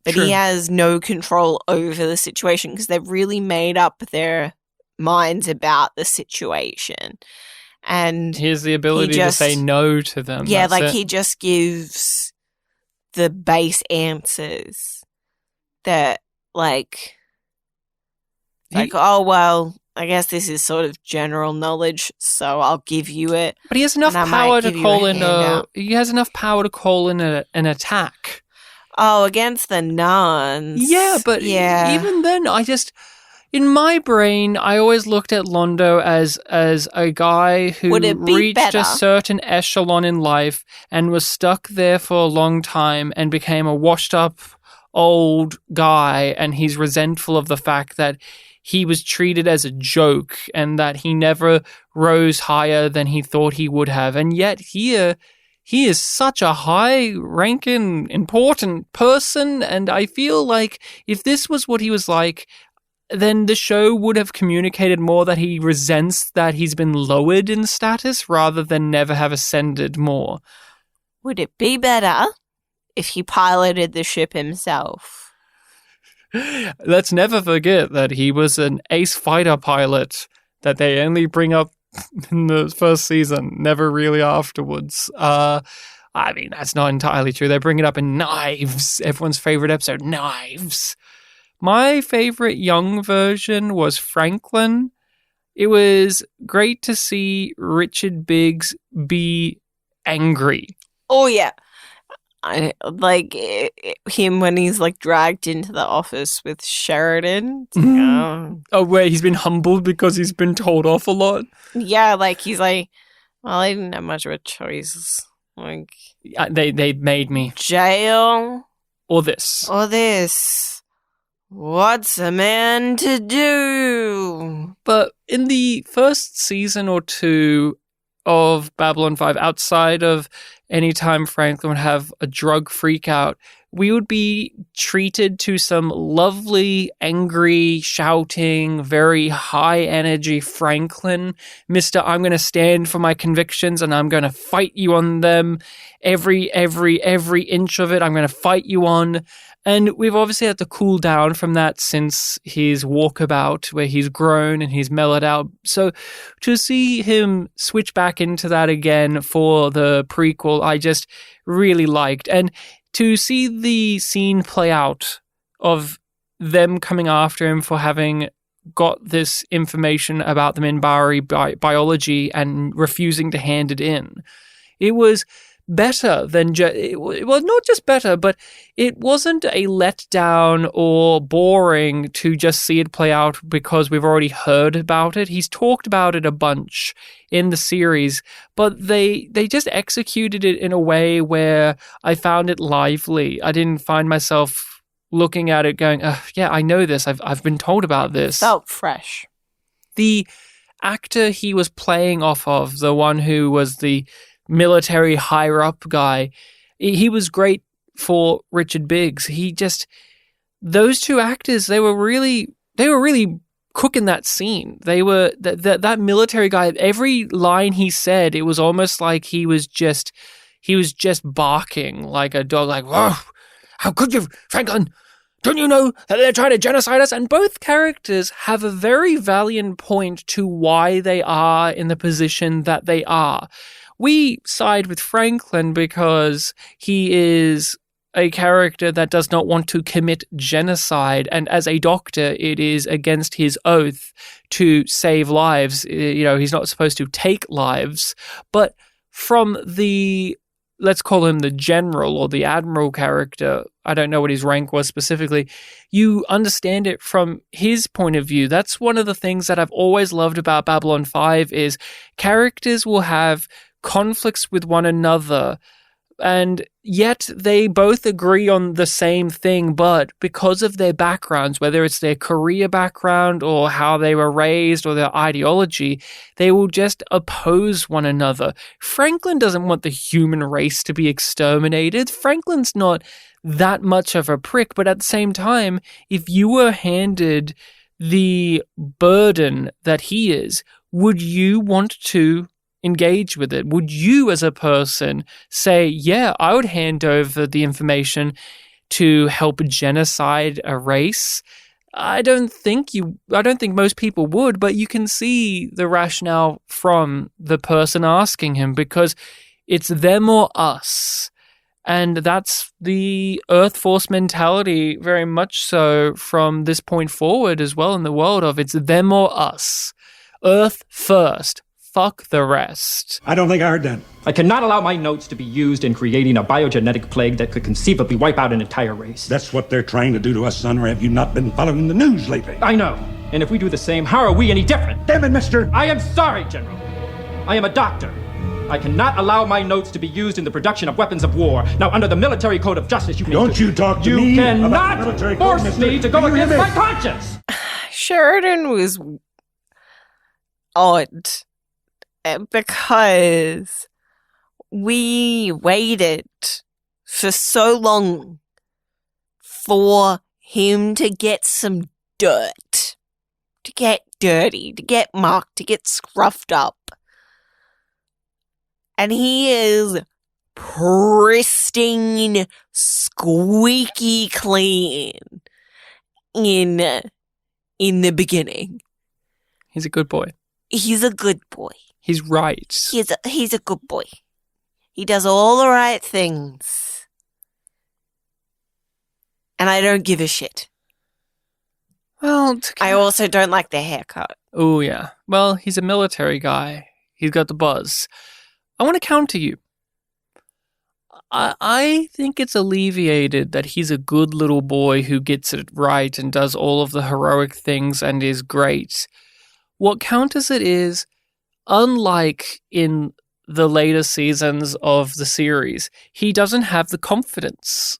but he has no control over the situation because they've really made up their minds about the situation. And he has the ability to say no to them. Yeah, That's it. he just gives the base answers that, oh, well, I guess this is sort of general knowledge, so I'll give you it. But he has enough power to call in he has enough power to call in an attack. Oh, against the nuns. Yeah, but even then, in my brain, I always looked at Londo as a guy who reached a certain echelon in life and was stuck there for a long time and became a washed up old guy, and he's resentful of the fact that he was treated as a joke and that he never rose higher than he thought he would have. And yet here, he is such a high-ranking, important person, and I feel like if this was what he was like, then the show would have communicated more that he resents that he's been lowered in status rather than never have ascended more. Would it be better if he piloted the ship himself? Let's never forget that he was an ace fighter pilot that they only bring up in the first season, never really afterwards. I mean, that's not entirely true. They bring it up in Knives, everyone's favorite episode, Knives. My favorite young version was Franklin. It was great to see Richard Biggs be angry. Oh, yeah. I like him when he's dragged into the office with Sheridan. Oh, wait, he's been humbled because he's been told off a lot? Yeah, he's well, I didn't have much of a choice. They made me. Jail. Or this. What's a man to do? But in the first season or two of Babylon 5, outside of any time Franklin would have a drug freak out, we would be treated to some lovely, angry, shouting, very high energy Franklin. Mr. I'm going to stand for my convictions and I'm going to fight you on them. Every inch of it, I'm going to fight you on. And we've obviously had to cool down from that since his walkabout, where he's grown and he's mellowed out. So to see him switch back into that again for the prequel, I just really liked. And to see the scene play out of them coming after him for having got this information about the Mbryo biology and refusing to hand it in, it was better than well, not just better, but it wasn't a letdown or boring to just see it play out because we've already heard about it. He's talked about it a bunch in the series, but they just executed it in a way where I found it lively. I didn't find myself looking at it going, yeah, I know this. I've been told about this. Felt fresh. The actor he was playing off of, the one who was the military higher up guy, he was great for Richard Biggs. Those two actors, they were really cooking that scene. They were that military guy. Every line he said, it was almost like he was just barking like a dog, like, "Whoa, how could you, Franklin? Don't you know that they're trying to genocide us?" And both characters have a very valiant point to why they are in the position that they are. We side with Franklin because he is a character that does not want to commit genocide, and as a doctor, it is against his oath to save lives. He's not supposed to take lives. But from the, let's call him the general or the admiral character, I don't know what his rank was specifically, you understand it from his point of view. That's one of the things that I've always loved about Babylon 5 is characters will have conflicts with one another, and yet they both agree on the same thing, but because of their backgrounds, whether it's their career background or how they were raised or their ideology, they will just oppose one another. Franklin doesn't want the human race to be exterminated. Franklin's not that much of a prick, but at the same time, if you were handed the burden that he is, would you want to engage with it? Would you as a person say, yeah, I would hand over the information to help genocide a race? I don't think most people would, but you can see the rationale from the person asking him, because it's them or us. And that's the Earth Force mentality, very much so from this point forward as well, in the world of it's them or us. Earth first. Fuck the rest. I don't think I heard that. I cannot allow my notes to be used in creating a biogenetic plague that could conceivably wipe out an entire race. That's what they're trying to do to us, son, or have you not been following the news lately? I know. And if we do the same, how are we any different? Damn it, mister! I am sorry, General. I am a doctor. I cannot allow my notes to be used in the production of weapons of war. Now, under the military code of justice, you talk to me You about the military cannot code, force me to go against my conscience! Sheridan was odd because we waited for so long for him to get some dirt, to get dirty, to get mucked, to get scruffed up. And he is pristine, squeaky clean in the beginning. He's a good boy. He's a good boy. He's right. He's a good boy. He does all the right things. And I don't give a shit. Well, I also don't like the haircut. Oh, yeah. Well, he's a military guy. He's got the buzz. I want to counter you. I think it's alleviated that he's a good little boy who gets it right and does all of the heroic things and is great. What counters it is, unlike in the later seasons of the series, he doesn't have the confidence.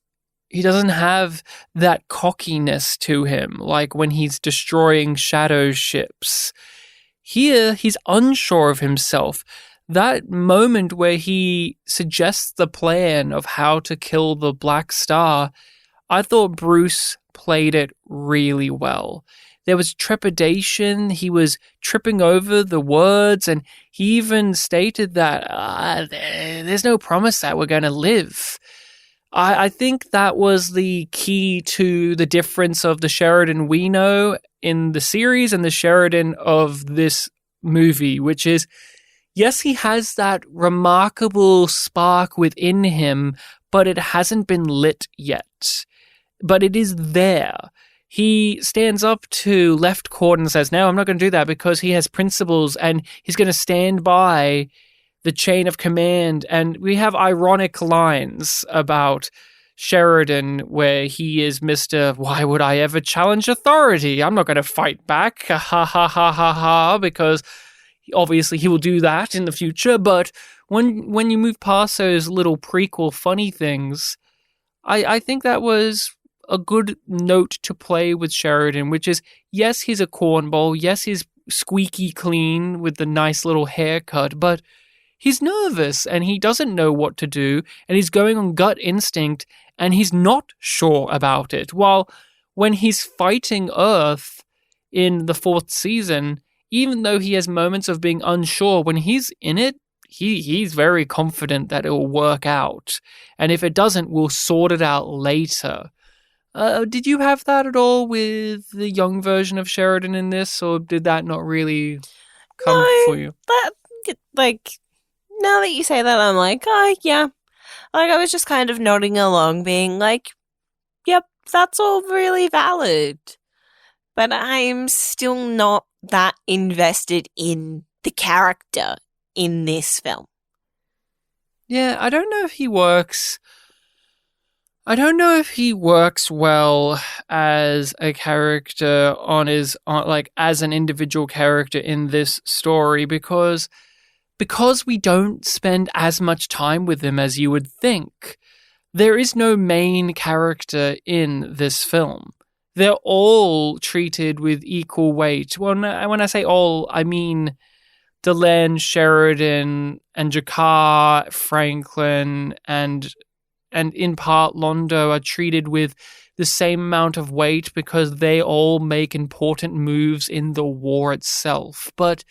He doesn't have that cockiness to him, like when he's destroying shadow ships. Here, he's unsure of himself. That moment where he suggests the plan of how to kill the Black Star, I thought Bruce played it really well. There was trepidation, he was tripping over the words, and he even stated that there's no promise that we're going to live. I think that was the key to the difference of the Sheridan we know in the series and the Sheridan of this movie, which is, yes, he has that remarkable spark within him, but it hasn't been lit yet. But it is there. He stands up to Left Court and says, no, I'm not going to do that, because he has principles and he's going to stand by the chain of command. And we have ironic lines about Sheridan where he is Mr. Why would I ever challenge authority? I'm not going to fight back. Ha ha ha ha ha, because obviously he will do that in the future. But when you move past those little prequel funny things, I think that was a good note to play with Sheridan, which is, yes, he's a cornball. Yes, he's squeaky clean with the nice little haircut, but he's nervous and he doesn't know what to do, and he's going on gut instinct and he's not sure about it. While when he's fighting Earth in the 4th season, even though he has moments of being unsure, when he's in it, he's very confident that it will work out. And if it doesn't, we'll sort it out later. Did you have that at all with the young version of Sheridan in this, or did that not really come for you? Now that you say that, I'm like, oh, yeah. Like, I was just kind of nodding along, being like, yep, that's all really valid. But I'm still not that invested in the character in this film. Yeah, I don't know if he works. I don't know if he works well as a character as an individual character in this story, because we don't spend as much time with him as you would think. There is no main character in this film. They're all treated with equal weight. Well, when I say all, I mean Delenn, Sheridan, and G'Kar, Franklin, and in part Londo are treated with the same amount of weight because they all make important moves in the war itself. But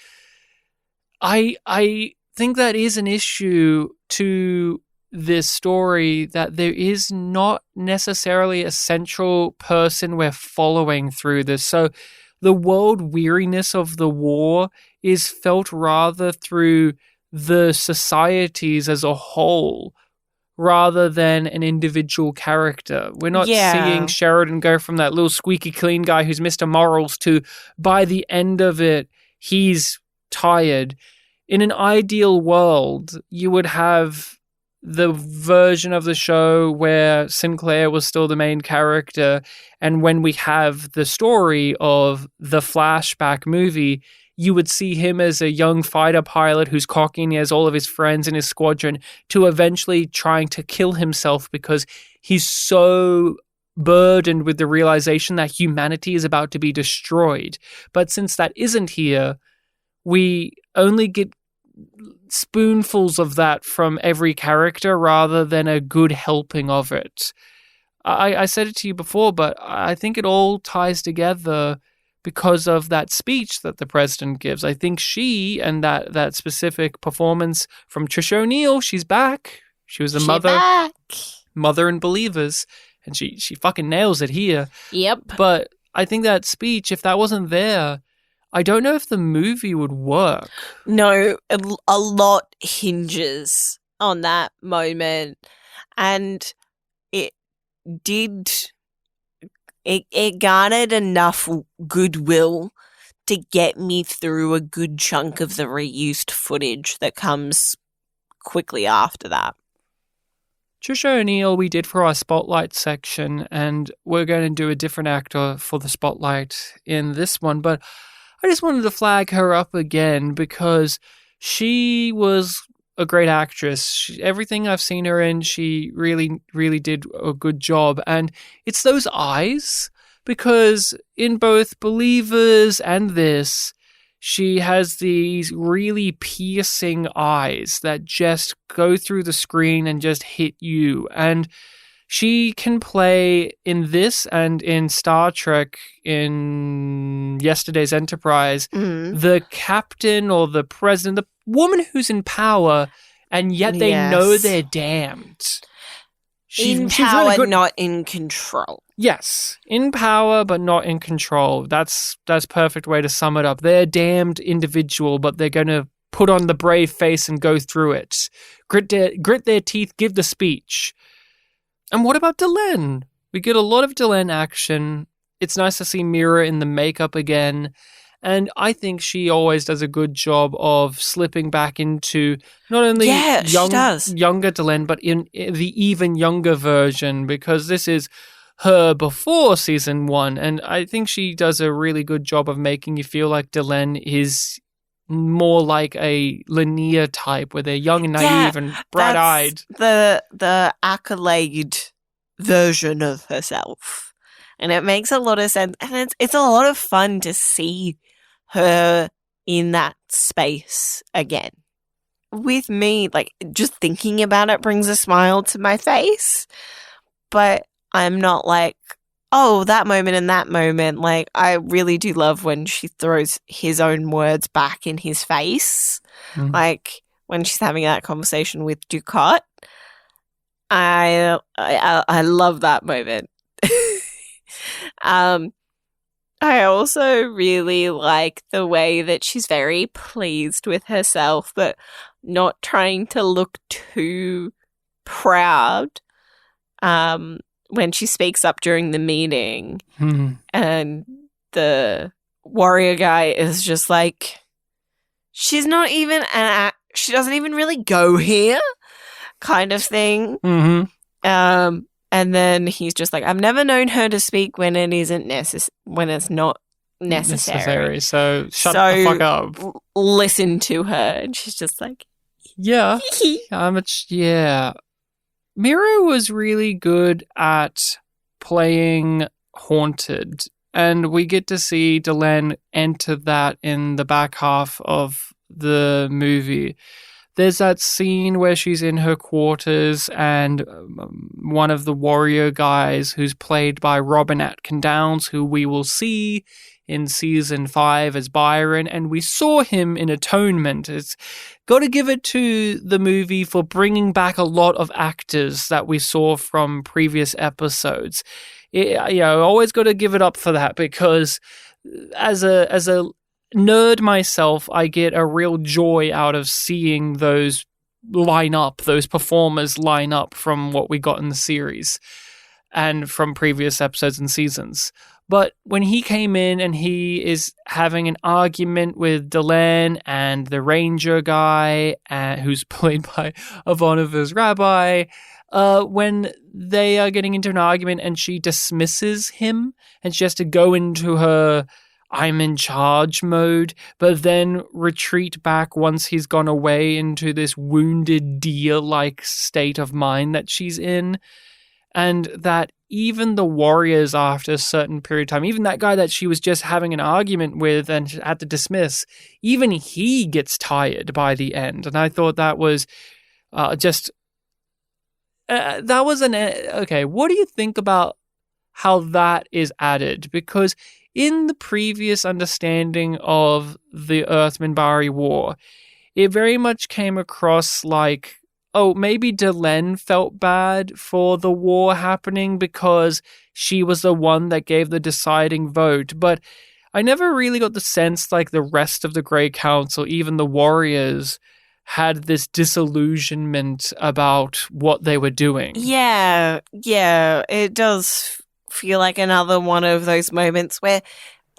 I think that is an issue to this story that there is not necessarily a central person we're following through this. So the world weariness of the war is felt rather through the societies as a whole rather than an individual character. We're not seeing Sheridan go from that little squeaky clean guy who's Mr. Morals to, by the end of it, he's tired. In an ideal world, you would have the version of the show where Sinclair was still the main character, and when we have the story of the flashback movie, you would see him as a young fighter pilot who's cocky and he has all of his friends in his squadron to eventually trying to kill himself because he's so burdened with the realization that humanity is about to be destroyed. But since that isn't here, we only get spoonfuls of that from every character rather than a good helping of it. I said it to you before, but I think it all ties together because of that speech that the president gives. I think she and that specific performance from Trisha O'Neill, she's back. She was the mother in Believers, and she fucking nails it here. Yep. But I think that speech, if that wasn't there, I don't know if the movie would work. No, a lot hinges on that moment, and it garnered enough goodwill to get me through a good chunk of the reused footage that comes quickly after that. Trisha O'Neill we did for our Spotlight section, and we're going to do a different actor for the Spotlight in this one, but I just wanted to flag her up again because she was a great actress. Everything I've seen her in, she really, really did a good job. And it's those eyes, because in both Believers and this, she has these really piercing eyes that just go through the screen and just hit you. And she can play in this and in Star Trek in Yesterday's Enterprise, the captain or the president, the woman who's in power, and yet they know they're damned. In power, really not in control. Yes, in power, but not in control. That's perfect way to sum it up. They're a damned individual, but they're going to put on the brave face and go through it. Grit their teeth, give the speech. And what about Delenn? We get a lot of Delenn action. It's nice to see Mira in the makeup again. And I think she always does a good job of slipping back into not only younger Delenn, but in the even younger version, because this is her before season 1. And I think she does a really good job of making you feel like Delenn is more like a linear type where they're young and naive and bright-eyed. The accolade version of herself. And it makes a lot of sense. And it's a lot of fun to see her in that space again. With me, like, just thinking about it brings a smile to my face. But I'm not like, oh, that moment and that moment. Like, I really do love when she throws his own words back in his face. Like, when she's having that conversation with Ducat. I love that moment. I also really like the way that she's very pleased with herself, but not trying to look too proud when she speaks up during the meeting. And the warrior guy is just like, she's not even she doesn't even really go here kind of thing. And then he's just like, I've never known her to speak when it isn't when it's not necessary. So shut the fuck up. Listen to her. And she's just like, yeah. Mbryo was really good at playing haunted, and we get to see Delenn enter that in the back half of the movie. There's that scene where she's in her quarters and one of the warrior guys who's played by Robin Atkin Downes, who we will see in season 5 as Byron, and we saw him in Atonement. It's got to give it to the movie for bringing back a lot of actors that we saw from previous episodes. Always got to give it up for that, because as a nerd myself, I get a real joy out of seeing those performers line up from what we got in the series and from previous episodes and seasons. But when he came in and he is having an argument with Delenn and the ranger guy, who's played by Ivanova's rabbi, when they are getting into an argument and she dismisses him and she has to go into her I'm in charge mode, but then retreat back once he's gone away into this wounded deer-like state of mind that she's in. And that even the warriors, after a certain period of time, even that guy that she was just having an argument with and had to dismiss, even he gets tired by the end. And I thought that was okay, what do you think about how that is added? Because in the previous understanding of the Earth-Minbari War, it very much came across like, oh, maybe Delenn felt bad for the war happening because she was the one that gave the deciding vote. But I never really got the sense like the rest of the Grey Council, even the warriors, had this disillusionment about what they were doing. Yeah, it does feel like another one of those moments where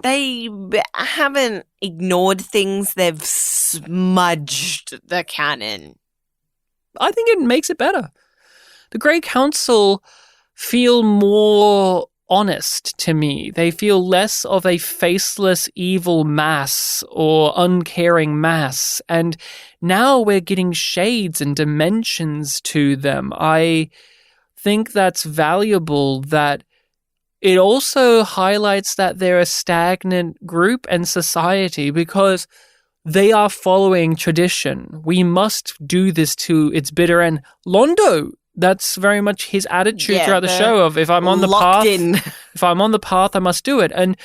they haven't ignored things, they've smudged the canon. I think it makes it better. The Grey Council feel more honest to me. They feel less of a faceless evil mass or uncaring mass, and now we're getting shades and dimensions to them. I think that's valuable, that it also highlights that they're a stagnant group and society because they are following tradition. We must do this to its bitter end. Londo, that's very much his attitude throughout the show of if I'm on the path, I must do it. And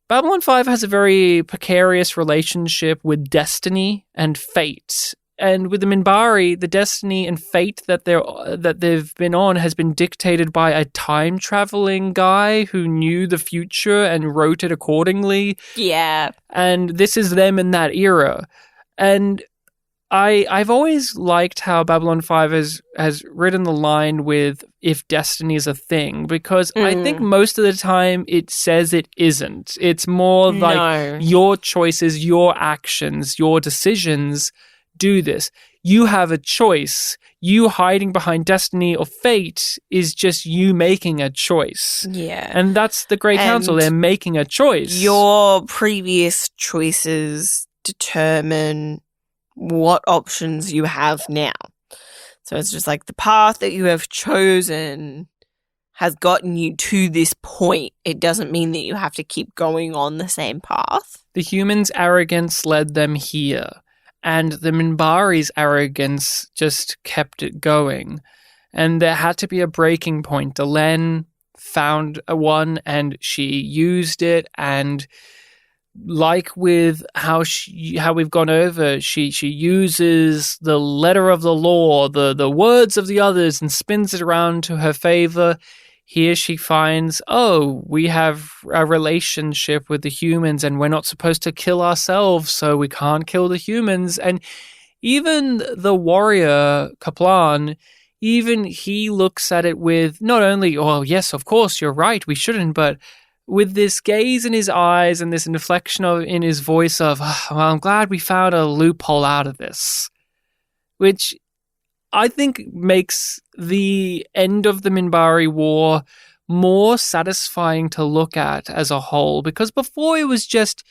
Babylon 5 has a very precarious relationship with destiny and fate. And with the Minbari, the destiny and fate that they've been on has been dictated by a time-traveling guy who knew the future and wrote it accordingly. Yeah. And this is them in that era. And I've always liked how Babylon 5 has written the line with if destiny is a thing, because I think most of the time it says it isn't. It's more like your choices, your actions, your decisions do this. You have a choice. You hiding behind destiny or fate is just you making a choice. Yeah. And that's the Grey Council. They're making a choice. Your previous choices determine what options you have now. So it's just like the path that you have chosen has gotten you to this point. It doesn't mean that you have to keep going on the same path. The humans' arrogance led them here. And the Minbari's arrogance just kept it going. And there had to be a breaking point. Delenn found one and she used it. And like with how we've gone over, she uses the letter of the law, the words of the others, and spins it around to her favor. Here she finds, we have a relationship with the humans and we're not supposed to kill ourselves, so we can't kill the humans. And even the warrior, Kaplan, even he looks at it with not only, yes, of course, you're right, we shouldn't, but with this gaze in his eyes and this inflection in his voice of, I'm glad we found a loophole out of this. Which I think makes the end of the Minbari War more satisfying to look at as a whole, because before it was just,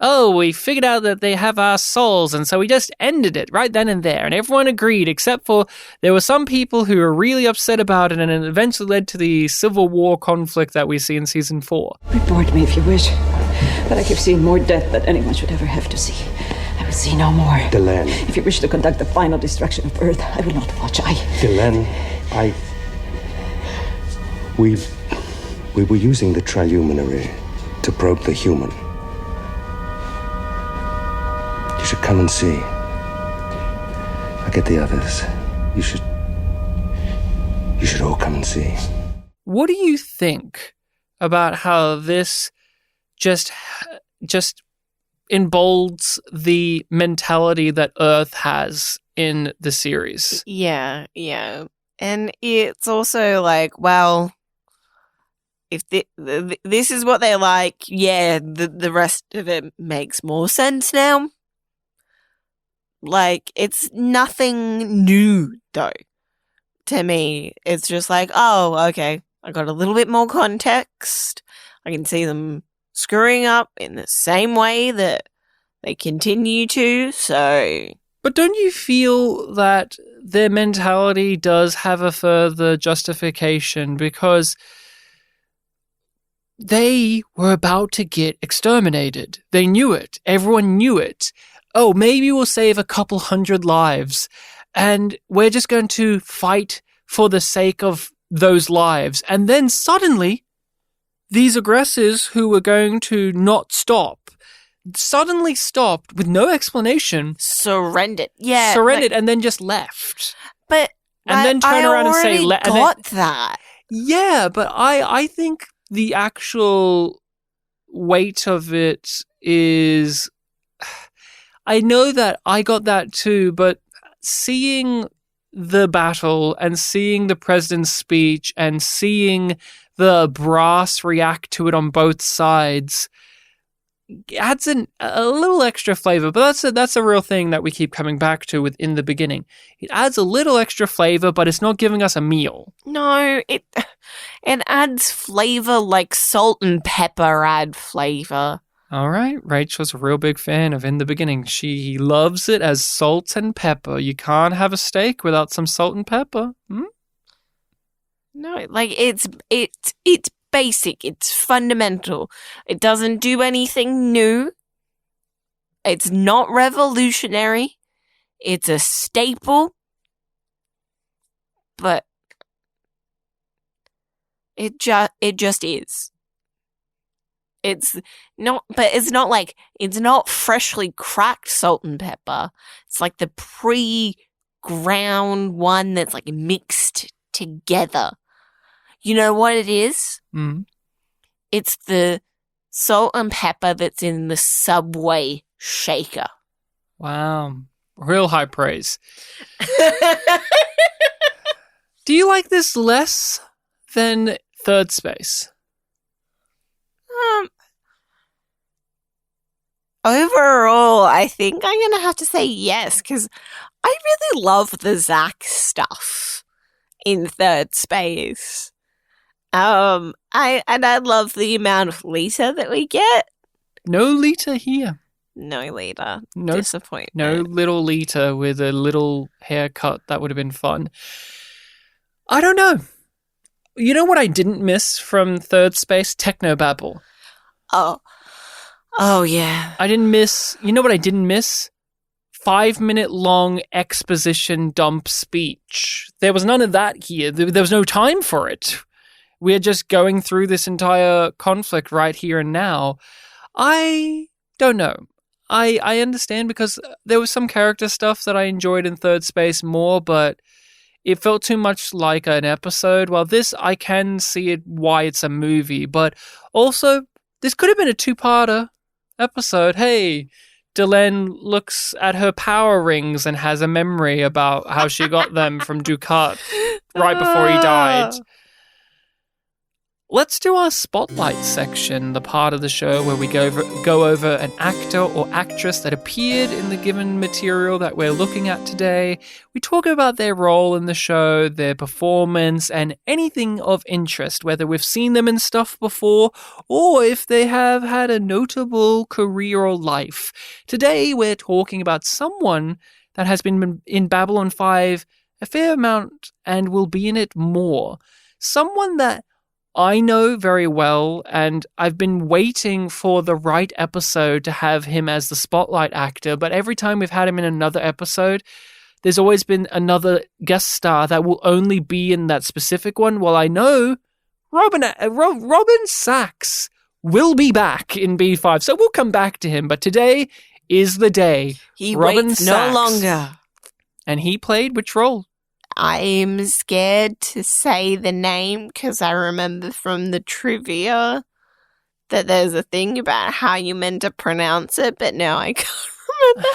we figured out that they have our souls, and so we just ended it right then and there, and everyone agreed, except for there were some people who were really upset about it, and it eventually led to the Civil War conflict that we see in Season 4. Report me if you wish, but I keep seeing more death than anyone should ever have to see. I will see no more. Delenn. If you wish to conduct the final destruction of Earth, I will not watch. Delenn, we were using the triluminary to probe the human. Come and see. I'll get the others. You should all come and see. What do you think about how this just embolds the mentality that Earth has in the series? Yeah. And it's also like, well, if this is what they're like, yeah, the rest of it makes more sense now. Like, it's nothing new, though, to me. It's just like, oh, okay, I got a little bit more context. I can see them screwing up in the same way that they continue to, so... But don't you feel that their mentality does have a further justification? Because they were about to get exterminated. They knew it. Everyone knew it. Oh, maybe we'll save a couple hundred lives, and we're just going to fight for the sake of those lives. And then suddenly, these aggressors who were going to not stop suddenly stopped with no explanation. Surrendered. Yeah. Surrendered and then just left. But and then turn around and say... I got that. Yeah, but I think the actual weight of it is... I know that I got that too, but seeing the battle and seeing the president's speech and seeing the brass react to it on both sides adds a little extra flavor. But that's a real thing that we keep coming back to within the beginning. It adds a little extra flavor, but it's not giving us a meal. No, it adds flavor like salt and pepper add flavor. All right, Rachel's a real big fan of In the Beginning. She loves it as salt and pepper. You can't have a steak without some salt and pepper. No, like it's basic. It's fundamental. It doesn't do anything new. It's not revolutionary. It's a staple. But it just is. It's not freshly cracked salt and pepper. It's like the pre-ground one that's like mixed together. You know what it is? It's the salt and pepper that's in the Subway shaker. Wow. Real high praise. Do you like this less than Third Space? Overall, I think I'm going to have to say yes, because I really love the Zach stuff in Third Space. I love the amount of Lita that we get. No Lita here. No Lita. No disappointment. No little Lita with a little haircut. That would have been fun. I don't know. You know what I didn't miss from Third Space? Technobabble. Oh, yeah. I didn't miss... You know what I didn't miss? 5-minute long exposition dump speech. There was none of that here. There was no time for it. We're just going through this entire conflict right here and now. I don't know. I understand because there was some character stuff that I enjoyed in Third Space more, but it felt too much like an episode. While this, I can see it why it's a movie, but also this could have been a 2-parter episode. Hey, Delenn looks at her power rings and has a memory about how she got them from Dukat right before he died. Let's do our spotlight section, the part of the show where we go over an actor or actress that appeared in the given material that we're looking at today. We talk about their role in the show, their performance, and anything of interest, whether we've seen them in stuff before or if they have had a notable career or life. Today, we're talking about someone that has been in Babylon 5 a fair amount and will be in it more. Someone that I know very well, and I've been waiting for the right episode to have him as the spotlight actor, but every time we've had him in another episode, there's always been another guest star that will only be in that specific one. Well, I know Robin Sachs will be back in B5, so we'll come back to him, but today is the day. He Robin waits Sachs. no longer. And he played which role? I'm scared to say the name because I remember from the trivia that there's a thing about how you meant to pronounce it, but now I can't remember.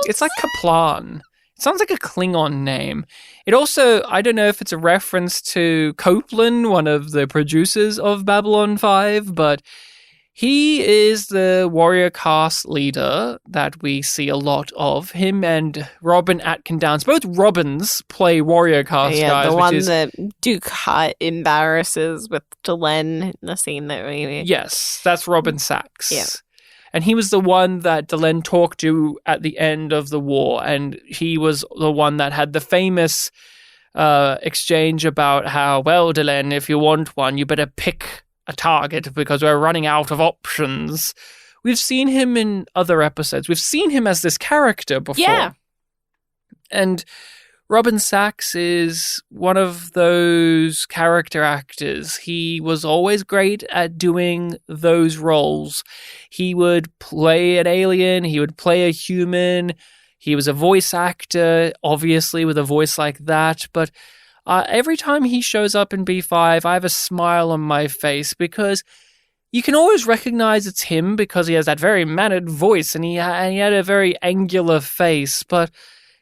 It's like Kaplan. It sounds like a Klingon name. It also, I don't know if it's a reference to Copeland, one of the producers of Babylon 5, but he is the warrior caste leader that we see a lot of. Him and Robin Atkin Downes. Both Robins play warrior caste guys. The one that Duke Hutt embarrasses with Delenn in the scene that we... Yes, that's Robin Sachs. Yeah. And he was the one that Delenn talked to at the end of the war, and he was the one that had the famous exchange about how, well, Delenn, if you want one, you better pick a target because we're running out of options. We've seen him in other episodes. We've seen him as this character before. Yeah. And Robin Sachs is one of those character actors. He was always great at doing those roles. He would play an alien. He would play a human. He was a voice actor, obviously, with a voice like that. But every time he shows up in B5, I have a smile on my face because you can always recognize it's him because he has that very mannered voice and he had a very angular face. But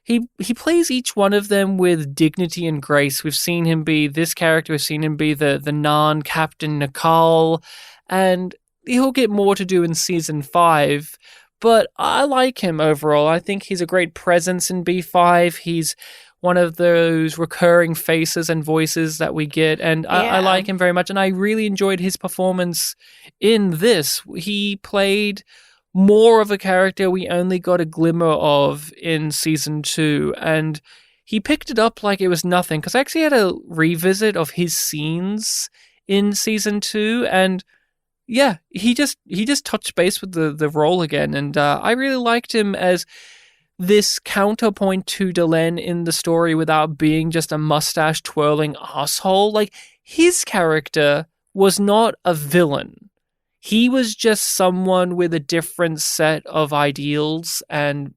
he plays each one of them with dignity and grace. We've seen him be this character. We've seen him be the Narn Captain Nakal. And he'll get more to do in Season 5. But I like him overall. I think he's a great presence in B5. He's one of those recurring faces and voices that we get. And I like him very much. And I really enjoyed his performance in this. He played more of a character we only got a glimmer of in Season 2. And he picked it up like it was nothing. Because I actually had a revisit of his scenes in Season 2. And yeah, he just touched base with the role again. And I really liked him as this counterpoint to Delenn in the story without being just a mustache-twirling asshole. Like, his character was not a villain. He was just someone with a different set of ideals and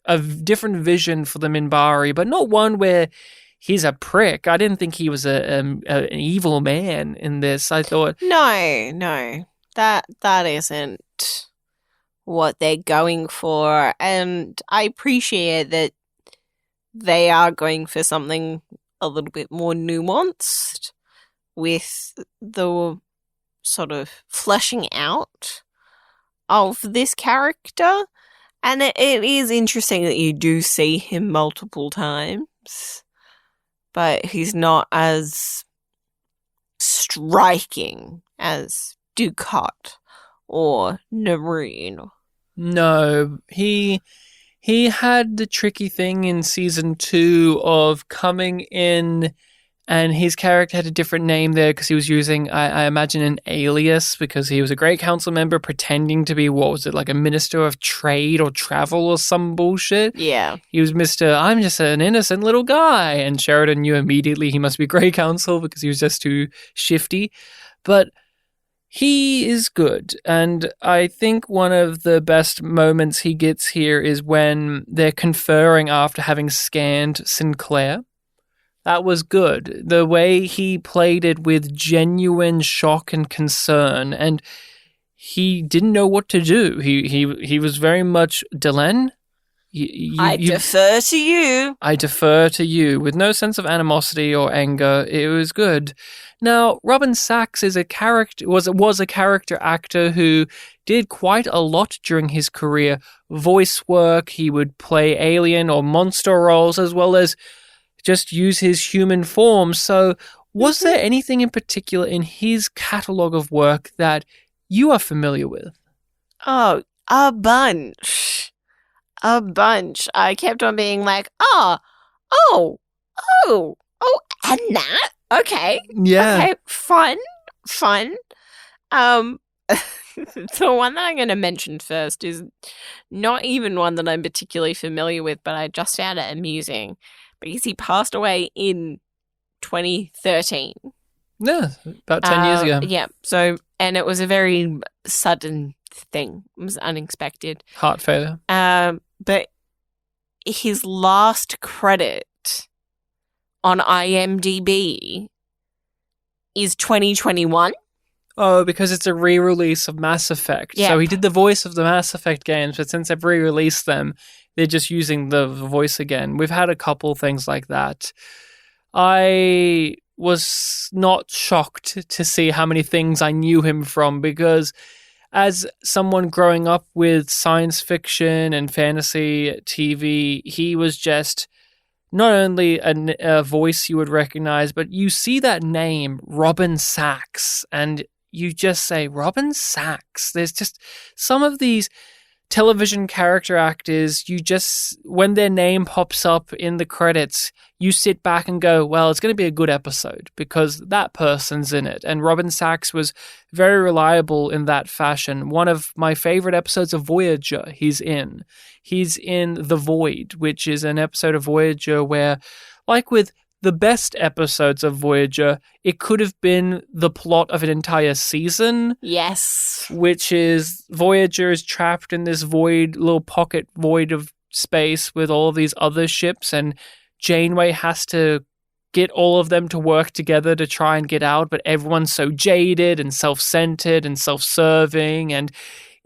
a different vision for the Minbari, but not one where he's a prick. I didn't think he was an evil man in this. I thought... No. That isn't what they're going for. And I appreciate that they are going for something a little bit more nuanced with the sort of fleshing out of this character. And it is interesting that you do see him multiple times, but he's not as striking as Dukat or Naroon. No, he had the tricky thing in Season 2 of coming in, and his character had a different name there because he was using, I imagine, an alias because he was a Great Council member pretending to be, what was it, like a Minister of Trade or Travel or some bullshit? Yeah. He was Mr. I'm just an innocent little guy, and Sheridan knew immediately he must be Great Council because he was just too shifty. But he is good, and I think one of the best moments he gets here is when they're conferring after having scanned Sinclair. That was good. The way he played it with genuine shock and concern, and he didn't know what to do. He was very much, Delenn, I defer to you. I defer to you, with no sense of animosity or anger. It was good. Now, Robin Sachs is a character was a character actor who did quite a lot during his career. Voice work, he would play alien or monster roles, as well as just use his human form. So, was there anything in particular in his catalogue of work that you are familiar with? Oh, a bunch. I kept on being like, oh, and that? Okay. Yeah. Okay, fun. The one that I'm going to mention first is not even one that I'm particularly familiar with, but I just found it amusing because he passed away in 2013. Yeah, about 10 years ago. Yeah. So, and it was a very sudden thing. It was unexpected. Heart failure. But his last credit on IMDb is 2021. Oh, because it's a re-release of Mass Effect. Yep. So he did the voice of the Mass Effect games, but since they've re-released them, they're just using the voice again. We've had a couple things like that. I was not shocked to see how many things I knew him from, because as someone growing up with science fiction and fantasy TV, he was just not only a voice you would recognize, but you see that name, Robin Sachs, and you just say, Robin Sachs. There's just some of these television character actors, you just, when their name pops up in the credits, you sit back and go, well, it's going to be a good episode because that person's in it. And Robin Sachs was very reliable in that fashion. One of my favorite episodes of Voyager he's in. He's in The Void, which is an episode of Voyager where, like with the best episodes of Voyager, it could have been the plot of an entire season. Yes. Which is Voyager is trapped in this void, little pocket void of space with all of these other ships, and Janeway has to get all of them to work together to try and get out, but everyone's so jaded and self-centered and self-serving, and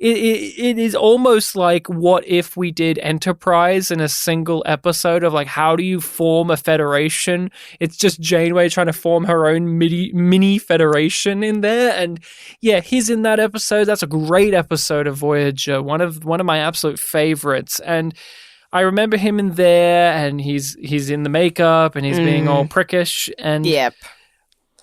it is almost like what if we did Enterprise in a single episode of like, how do you form a federation? It's just Janeway trying to form her own mini federation in there. And yeah, he's in that episode. That's a great episode of Voyager. One of my absolute favorites. And I remember him in there, and he's in the makeup and he's being all prickish. And yep.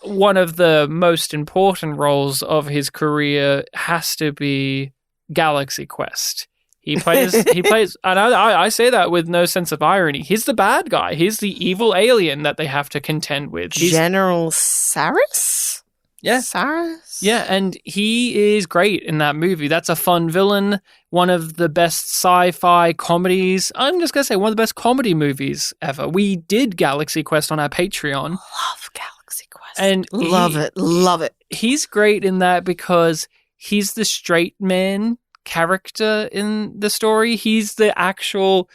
One of the most important roles of his career has to be Galaxy Quest. He plays, and I say that with no sense of irony. He's the bad guy. He's the evil alien that they have to contend with. General Saris? Yeah. Saris? Yeah, and he is great in that movie. That's a fun villain. One of the best sci-fi comedies. I'm just going to say one of the best comedy movies ever. We did Galaxy Quest on our Patreon. Love Galaxy Quest. And love it. He's great in that because he's the straight man character in the story. He's the actual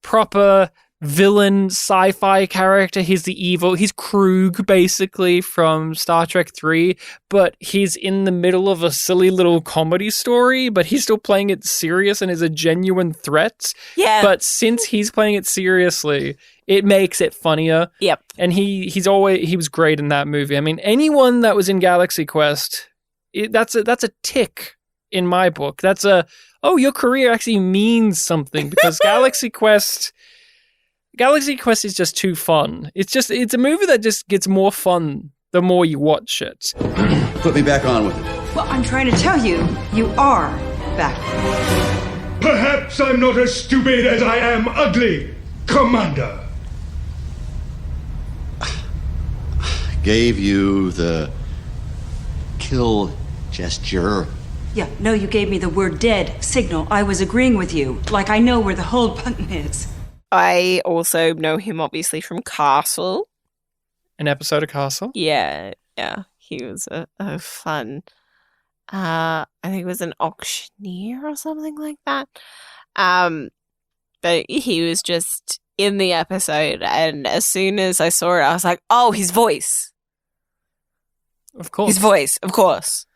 proper villain sci-fi character. He's the evil. He's Krug, basically, from Star Trek 3, but he's in the middle of a silly little comedy story, but he's still playing it serious and is a genuine threat. Yeah. But since he's playing it seriously, it makes it funnier. Yep. And he was great in that movie. I mean, anyone that was in Galaxy Quest, that's a tick in my book. That's your career actually means something, because Galaxy Quest is just too fun. It's a movie that just gets more fun the more you watch it. Put me back on with it. Well, I'm trying to tell you, you are back. Perhaps I'm not as stupid as I am ugly, Commander. Gave you the kill gesture. Yeah, no, you gave me the word dead signal. I was agreeing with you, like I know where the hold button is. I also know him obviously from Castle. An episode of Castle? Yeah. He was a fun, I think it was an auctioneer or something like that. But he was just in the episode, and as soon as I saw it, I was like, oh, his voice. Of course. His voice, of course.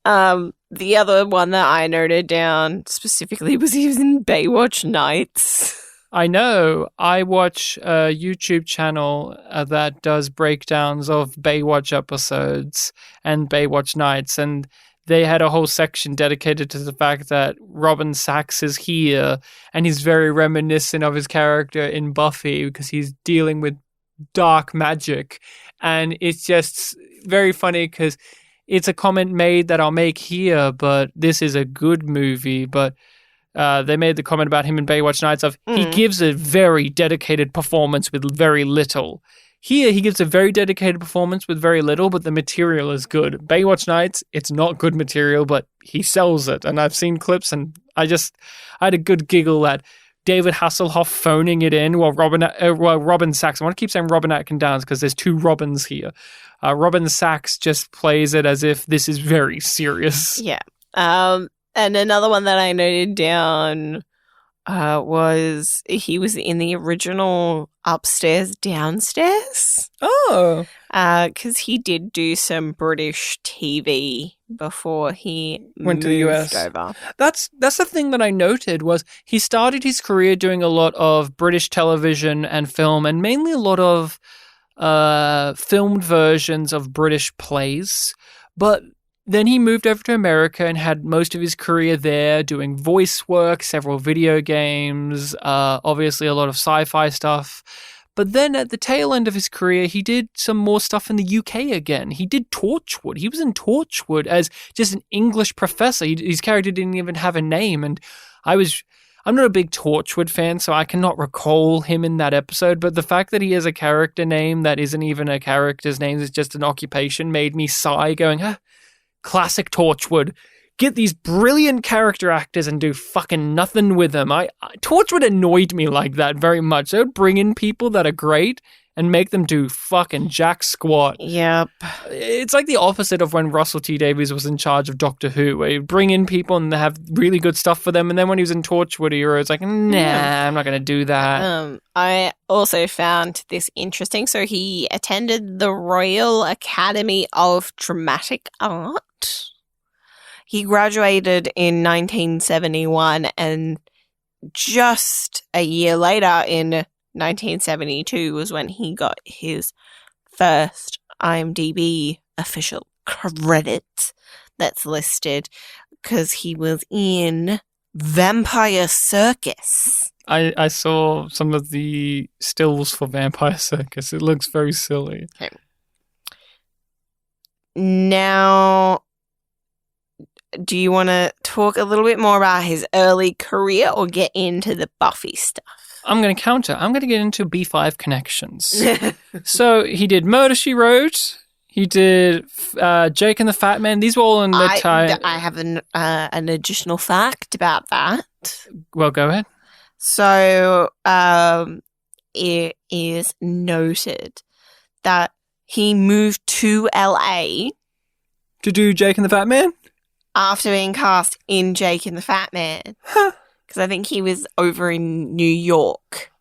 The other one that I noted down specifically was he was in Baywatch Nights. I know. I watch a YouTube channel that does breakdowns of Baywatch episodes and Baywatch Nights, and they had a whole section dedicated to the fact that Robin Sachs is here, and he's very reminiscent of his character in Buffy because he's dealing with dark magic. And it's just very funny because it's a comment made that I'll make here, but this is a good movie. But they made the comment about him in Baywatch Nights of he gives a very dedicated performance with very little. Here, he gives a very dedicated performance with very little, but the material is good. Baywatch Nights, it's not good material, but he sells it. And I've seen clips, and I had a good giggle at David Hasselhoff phoning it in while Robin Sachs. I want to keep saying Robin Atkin Downes because there's two Robins here. Robin Sachs just plays it as if this is very serious. Yeah. And another one that I noted down was he was in the original Upstairs, Downstairs. Oh. Because he did do some British TV before he went to the US. Over. That's the thing that I noted was he started his career doing a lot of British television and film, and mainly a lot of filmed versions of British plays. But then he moved over to America and had most of his career there doing voice work, several video games, obviously a lot of sci-fi stuff. But then at the tail end of his career, he did some more stuff in the UK again. He did Torchwood. He was in Torchwood as just an English professor. His character didn't even have a name. And I'm not a big Torchwood fan, so I cannot recall him in that episode. But the fact that he has a character name that isn't even a character's name, it's just an occupation, made me sigh going, classic Torchwood. Get these brilliant character actors and do fucking nothing with them. Torchwood annoyed me like that very much. They would bring in people that are great and make them do fucking jack squat. Yep. It's like the opposite of when Russell T Davies was in charge of Doctor Who, where he'd bring in people and they have really good stuff for them, and then when he was in Torchwood era, it's like, I'm not going to do that. I also found this interesting. So he attended the Royal Academy of Dramatic Art. He graduated in 1971, and just a year later, in 1972, was when he got his first IMDb official credit that's listed, because he was in Vampire Circus. I saw some of the stills for Vampire Circus. It looks very silly. Okay. Now, do you want to talk a little bit more about his early career or get into the Buffy stuff? I'm going to counter. I'm going to get into B5 connections. So he did Murder, She Wrote. He did Jake and the Fat Man. These were all in the time. I have an additional fact about that. Well, go ahead. So it is noted that he moved to LA to do Jake and the Fat Man after being cast in Jake and the Fat Man. Because I think he was over in New York.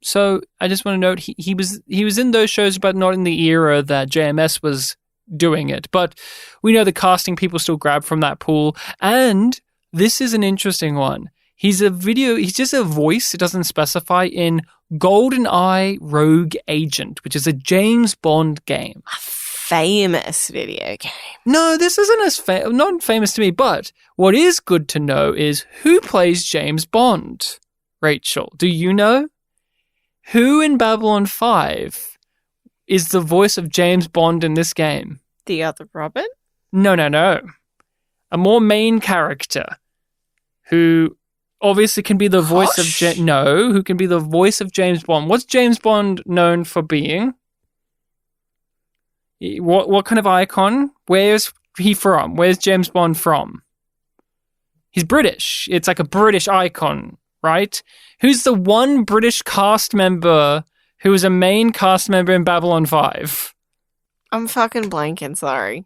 So I just want to note he was in those shows, but not in the era that JMS was doing it. But we know the casting people still grab from that pool. And this is an interesting one. He's just a voice, it doesn't specify, in GoldenEye Rogue Agent, which is a James Bond game. A famous video game. No, this isn't as not famous to me, but what is good to know is who plays James Bond. Rachel, do you know? Who in Babylon 5 is the voice of James Bond in this game? The other Robin? No. A more main character who obviously can be the voice of who can be the voice of James Bond. What's James Bond known for being? What kind of icon? Where's he from? Where's James Bond from? He's British. It's like a British icon, right? Who's the one British cast member who was a main cast member in Babylon 5? I'm fucking blanking, sorry.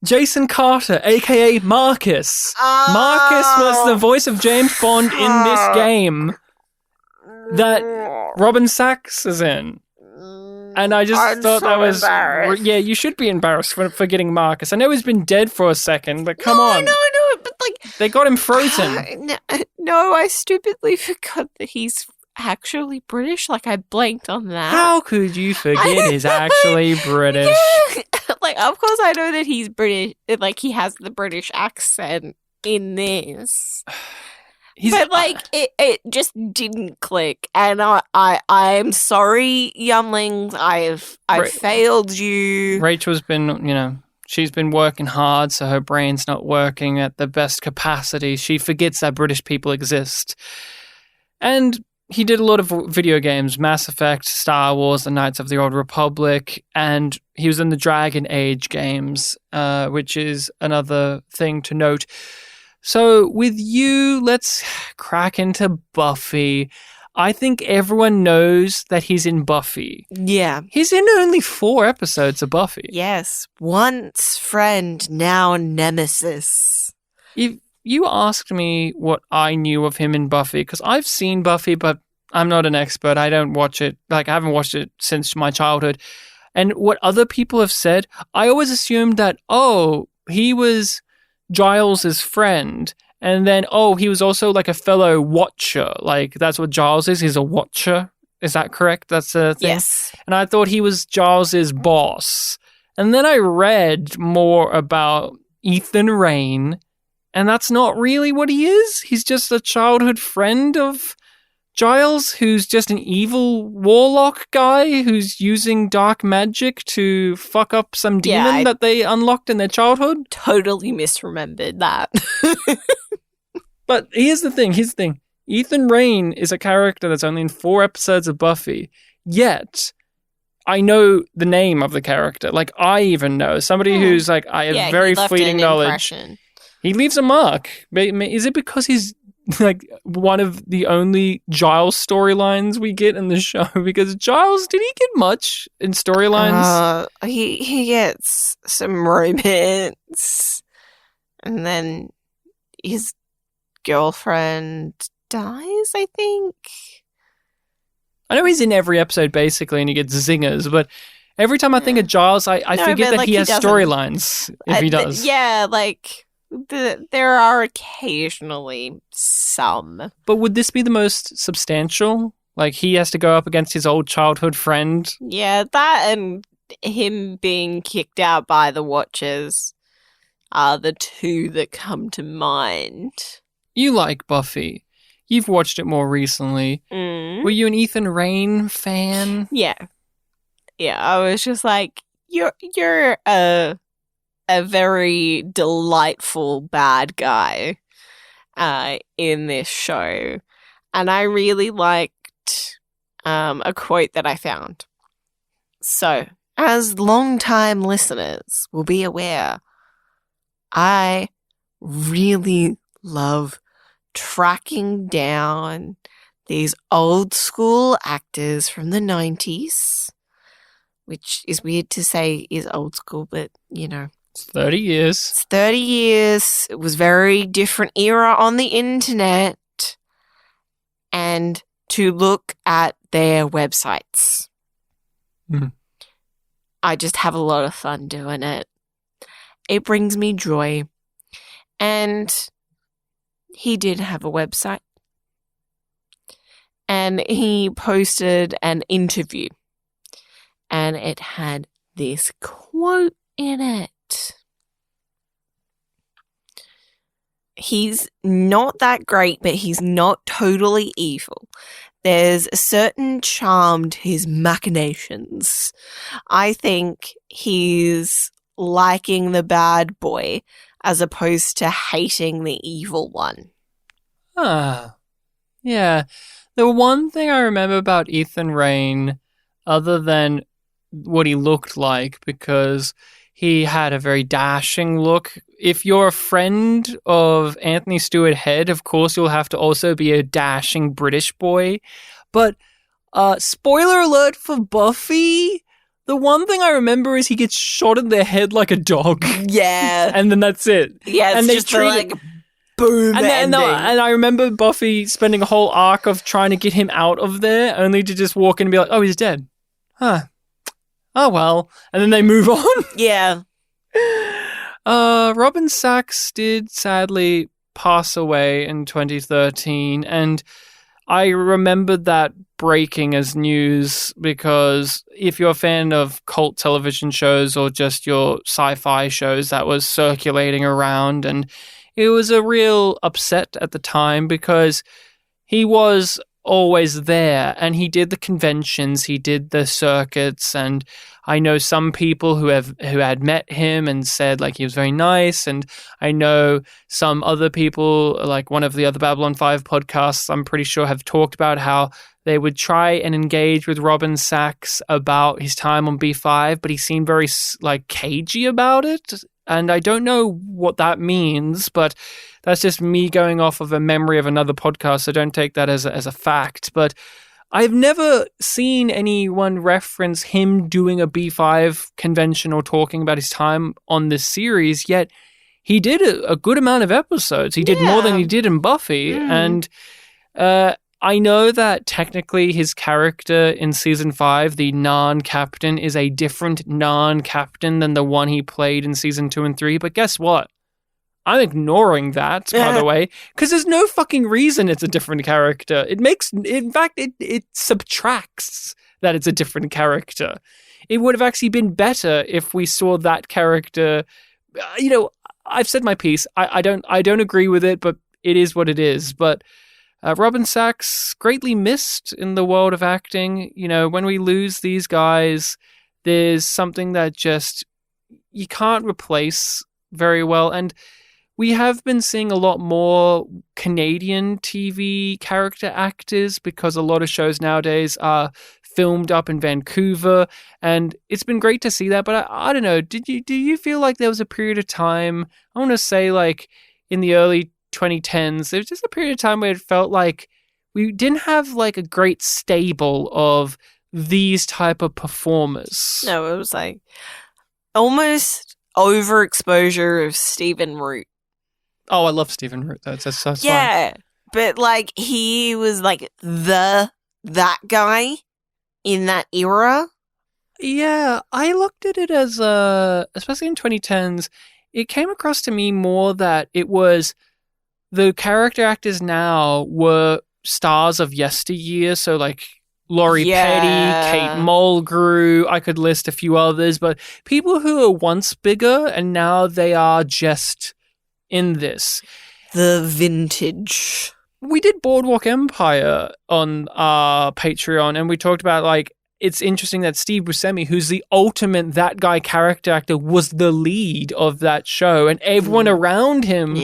Jason Carter, a.k.a. Marcus. Marcus was the voice of James Bond in this game that Robin Sachs is in. And I just thought that was... Yeah, you should be embarrassed for getting Marcus. I know he's been dead for a second, but come on. No, but like... They got him frozen. No, I stupidly forgot that he's actually British. Like, I blanked on that. How could you forget he's actually British? Yeah. Like, of course I know that he's British. Like, he has the British accent in this. But, like, it just didn't click. And I'm sorry, younglings. I've failed you. Rachel's been, she's been working hard, so her brain's not working at the best capacity. She forgets that British people exist. And he did a lot of video games, Mass Effect, Star Wars, The Knights of the Old Republic, and he was in the Dragon Age games, which is another thing to note. So with you, let's crack into Buffy. I think everyone knows that he's in Buffy. Yeah. He's in only 4 episodes of Buffy. Yes. Once friend, now nemesis. If you asked me what I knew of him in Buffy, because I've seen Buffy, but I'm not an expert. I don't watch it. Like, I haven't watched it since my childhood. And what other people have said, I always assumed that, he was Giles's friend. And then, he was also like a fellow watcher. Like, that's what Giles is. He's a watcher. Is that correct? That's a thing? Yes. And I thought he was Giles's boss. And then I read more about Ethan Rayne, and that's not really what he is. He's just a childhood friend of Giles, who's just an evil warlock guy who's using dark magic to fuck up some demon that they unlocked in their childhood. Totally misremembered that. But here's the thing. Ethan Rayne is a character that's only in 4 episodes of Buffy, yet I know the name of the character. Like, I even know. Somebody who's like, I have very fleeting knowledge. He leaves a mark. Is it because he's like one of the only Giles storylines we get in the show? Because Giles, did he get much in storylines? He gets some romance, and then his girlfriend dies, I think. I know he's in every episode basically, and he gets zingers, but every time I think of Giles, I forget that he has storylines if he does. There are occasionally some. But would this be the most substantial? Like, he has to go up against his old childhood friend? Yeah, that and him being kicked out by the Watchers are the two that come to mind. You like Buffy. You've watched it more recently. Were you an Ethan Rayne fan? Yeah. Yeah, I was just like, you're a very delightful bad guy in this show. And I really liked a quote that I found. So, as long-time listeners will be aware, I really love tracking down these old school actors from the 90s, which is weird to say is old school, but, It's 30 years. It's 30 years. It was very different era on the internet. And to look at their websites. I just have a lot of fun doing it. It brings me joy. And he did have a website. And he posted an interview. And it had this quote in it. He's not that great, but he's not totally evil. There's a certain charm to his machinations. I think he's liking the bad boy as opposed to hating the evil one. Yeah. The one thing I remember about Ethan Rayne, other than what he looked like, because he had a very dashing look. If you're a friend of Anthony Stewart Head, of course you'll have to also be a dashing British boy. But spoiler alert for Buffy, the one thing I remember is he gets shot in the head like a dog. Yeah. And then that's it. Yeah, it's and just boom and I remember Buffy spending a whole arc of trying to get him out of there, only to just walk in and be like, oh, he's dead. Huh. Oh, well. And then they move on. Yeah. Robin Sachs did sadly pass away in 2013, and I remembered that breaking as news because if you're a fan of cult television shows or just your sci-fi shows, that was circulating around, and it was a real upset at the time because he was always there and he did the conventions, he did the circuits, and I know some people who had met him and said like he was very nice, and I know some other people, like one of the other Babylon 5 podcasts, I'm pretty sure have talked about how they would try and engage with Robin Sachs about his time on B5, but he seemed very like cagey about it. And I don't know what that means, but that's just me going off of a memory of another podcast, so don't take that as a fact. But I've never seen anyone reference him doing a B5 convention or talking about his time on this series, yet he did a good amount of episodes. He did more than he did in Buffy. And I know that technically his character in season 5, the Narn captain, is a different Narn captain than the one he played in season 2 and 3. But guess what? I'm ignoring that, by the way, because there's no fucking reason it's a different character. It subtracts that it's a different character. It would have actually been better if we saw that character. I've said my piece. I don't agree with it, but it is what it is. But Robin Sachs greatly missed in the world of acting. When we lose these guys, there's something that just you can't replace very well. And we have been seeing a lot more Canadian TV character actors because a lot of shows nowadays are filmed up in Vancouver, and it's been great to see that. But I don't know, do you feel like there was a period of time, I want to say like in the early 2010s, there was just a period of time where it felt like we didn't have like a great stable of these type of performers? No, it was like almost overexposure of Stephen Root. Oh, I love Stephen Root. That's yeah, fun. But like he was like that guy in that era. Yeah, I looked at it as especially in 2010s, it came across to me more that it was the character actors now were stars of yesteryear. So like Laurie Petty, Kate Mulgrew, I could list a few others, but people who were once bigger and now they are just in this. The vintage. We did Boardwalk Empire on our Patreon, and we talked about like it's interesting that Steve Buscemi, who's the ultimate that guy character actor, was the lead of that show, and everyone around him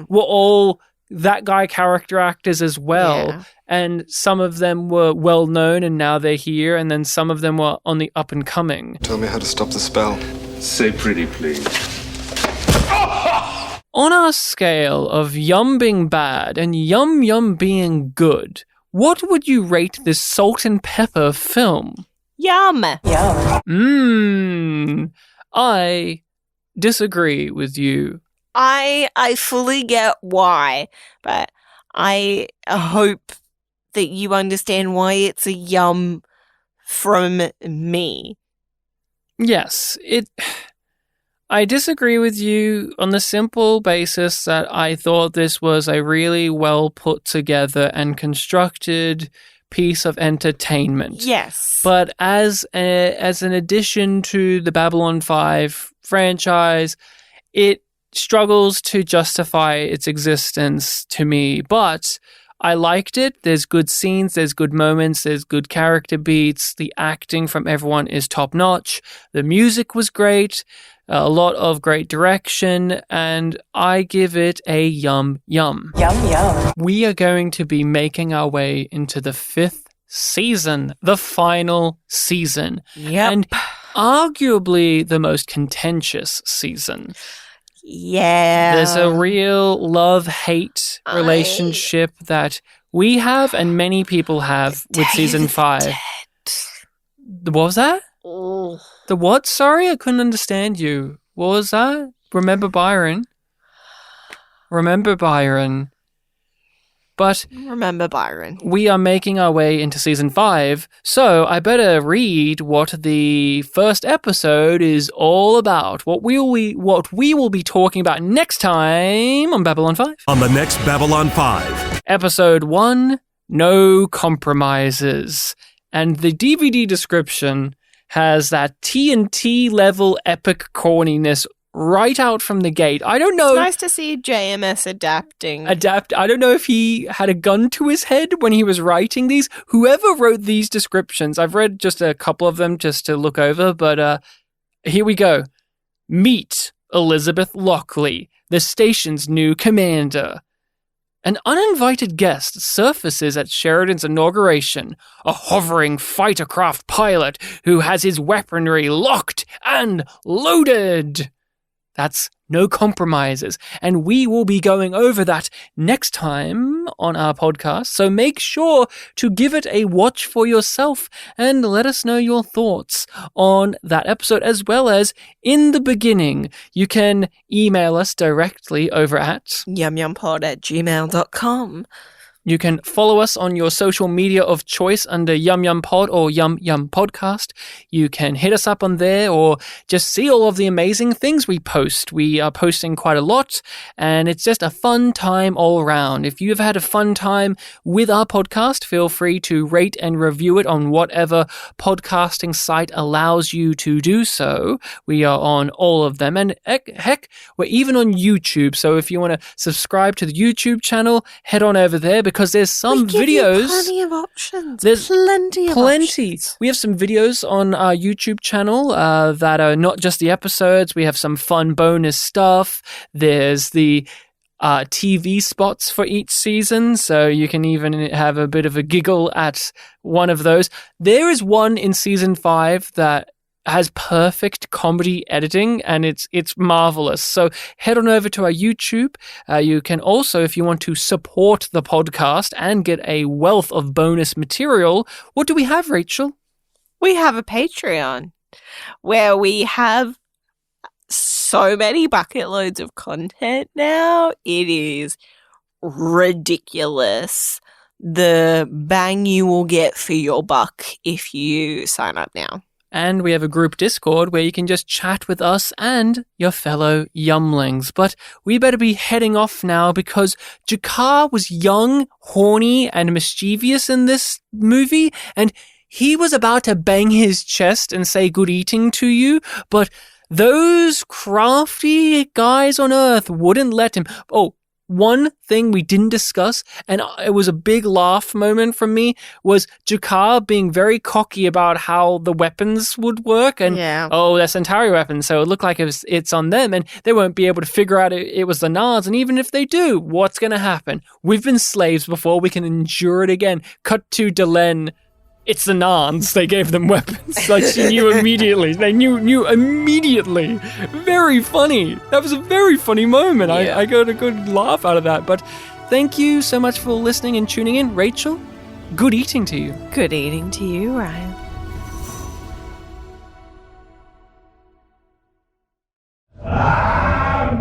were all that guy character actors as well. Yeah. And some of them were well known and now they're here, and then some of them were on the up and coming. Tell me how to stop the spell. Say pretty, please. On our scale of Yum being bad and Yum Yum being good, what would you rate this salt and pepper film? Yum. I disagree with you. I fully get why, but I hope that you understand why it's a yum from me. Yes, I disagree with you on the simple basis that I thought this was a really well put together and constructed piece of entertainment. Yes. But as an addition to the Babylon 5 franchise, it struggles to justify its existence to me. But I liked it. There's good scenes, there's good moments, there's good character beats. The acting from everyone is top notch. The music was great. A lot of great direction, and I give it a yum yum. Yum yum. We are going to be making our way into the 5th season, the final season. Yep. And arguably the most contentious season. Yeah. There's a real love-hate relationship that we have and many people have with season 5. What was that? Oh. The what? Sorry, I couldn't understand you. What was that? Remember Byron. But remember Byron. We are making our way into season 5, so I better read what the first episode is all about. What we will be talking about next time on Babylon 5. On the next Babylon 5. Episode 1, No Compromises. And the DVD description has that TNT level epic corniness right out from the gate. I don't know. It's nice to see JMS adapting. I don't know if he had a gun to his head when he was writing these. Whoever wrote these descriptions, I've read just a couple of them just to look over, but here we go. Meet Elizabeth Lockley, the station's new commander. An uninvited guest surfaces at Sheridan's inauguration, a hovering fighter craft pilot who has his weaponry locked and loaded. That's no compromises. And we will be going over that next time on our podcast. So make sure to give it a watch for yourself and let us know your thoughts on that episode, as well as in the beginning. You can email us directly over at yumyumpod@gmail.com. You can follow us on your social media of choice under YumYumPod or YumYumPodcast. You can hit us up on there or just see all of the amazing things we post. We are posting quite a lot, and it's just a fun time all around. If you've had a fun time with our podcast, feel free to rate and review it on whatever podcasting site allows you to do so. We are on all of them, and heck, we're even on YouTube. So if you want to subscribe to the YouTube channel, head on over there, because there's some videos. Plenty of options. There's plenty of options. We have some videos on our YouTube channel that are not just the episodes. We have some fun bonus stuff. There's the TV spots for each season, so you can even have a bit of a giggle at one of those. There is one in season 5 that has perfect comedy editing, and it's marvelous. So head on over to our YouTube. You can also, if you want to support the podcast and get a wealth of bonus material, what do we have, Rachel? We have a Patreon where we have so many bucket loads of content now. It is ridiculous the bang you will get for your buck if you sign up now. And we have a group Discord where you can just chat with us and your fellow Yumlings. But we better be heading off now, because G'Kar was young, horny, and mischievous in this movie, and he was about to bang his chest and say good eating to you, but those crafty guys on Earth wouldn't let him. Oh, one thing we didn't discuss, and it was a big laugh moment from me, was G'Kar being very cocky about how the weapons would work, and they're Centauri weapons, so it looked like it's on them, and they won't be able to figure out it was the Nards, and even if they do, what's going to happen? We've been slaves before, we can endure it again. Cut to Delenn. It's the Nards. They gave them weapons. Like, she knew immediately. They knew immediately. Very funny. That was a very funny moment. Yeah. I got a good laugh out of that. But thank you so much for listening and tuning in. Rachel, good eating to you. Good eating to you, Ryan.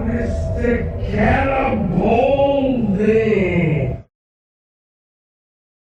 Mr. Cannonball,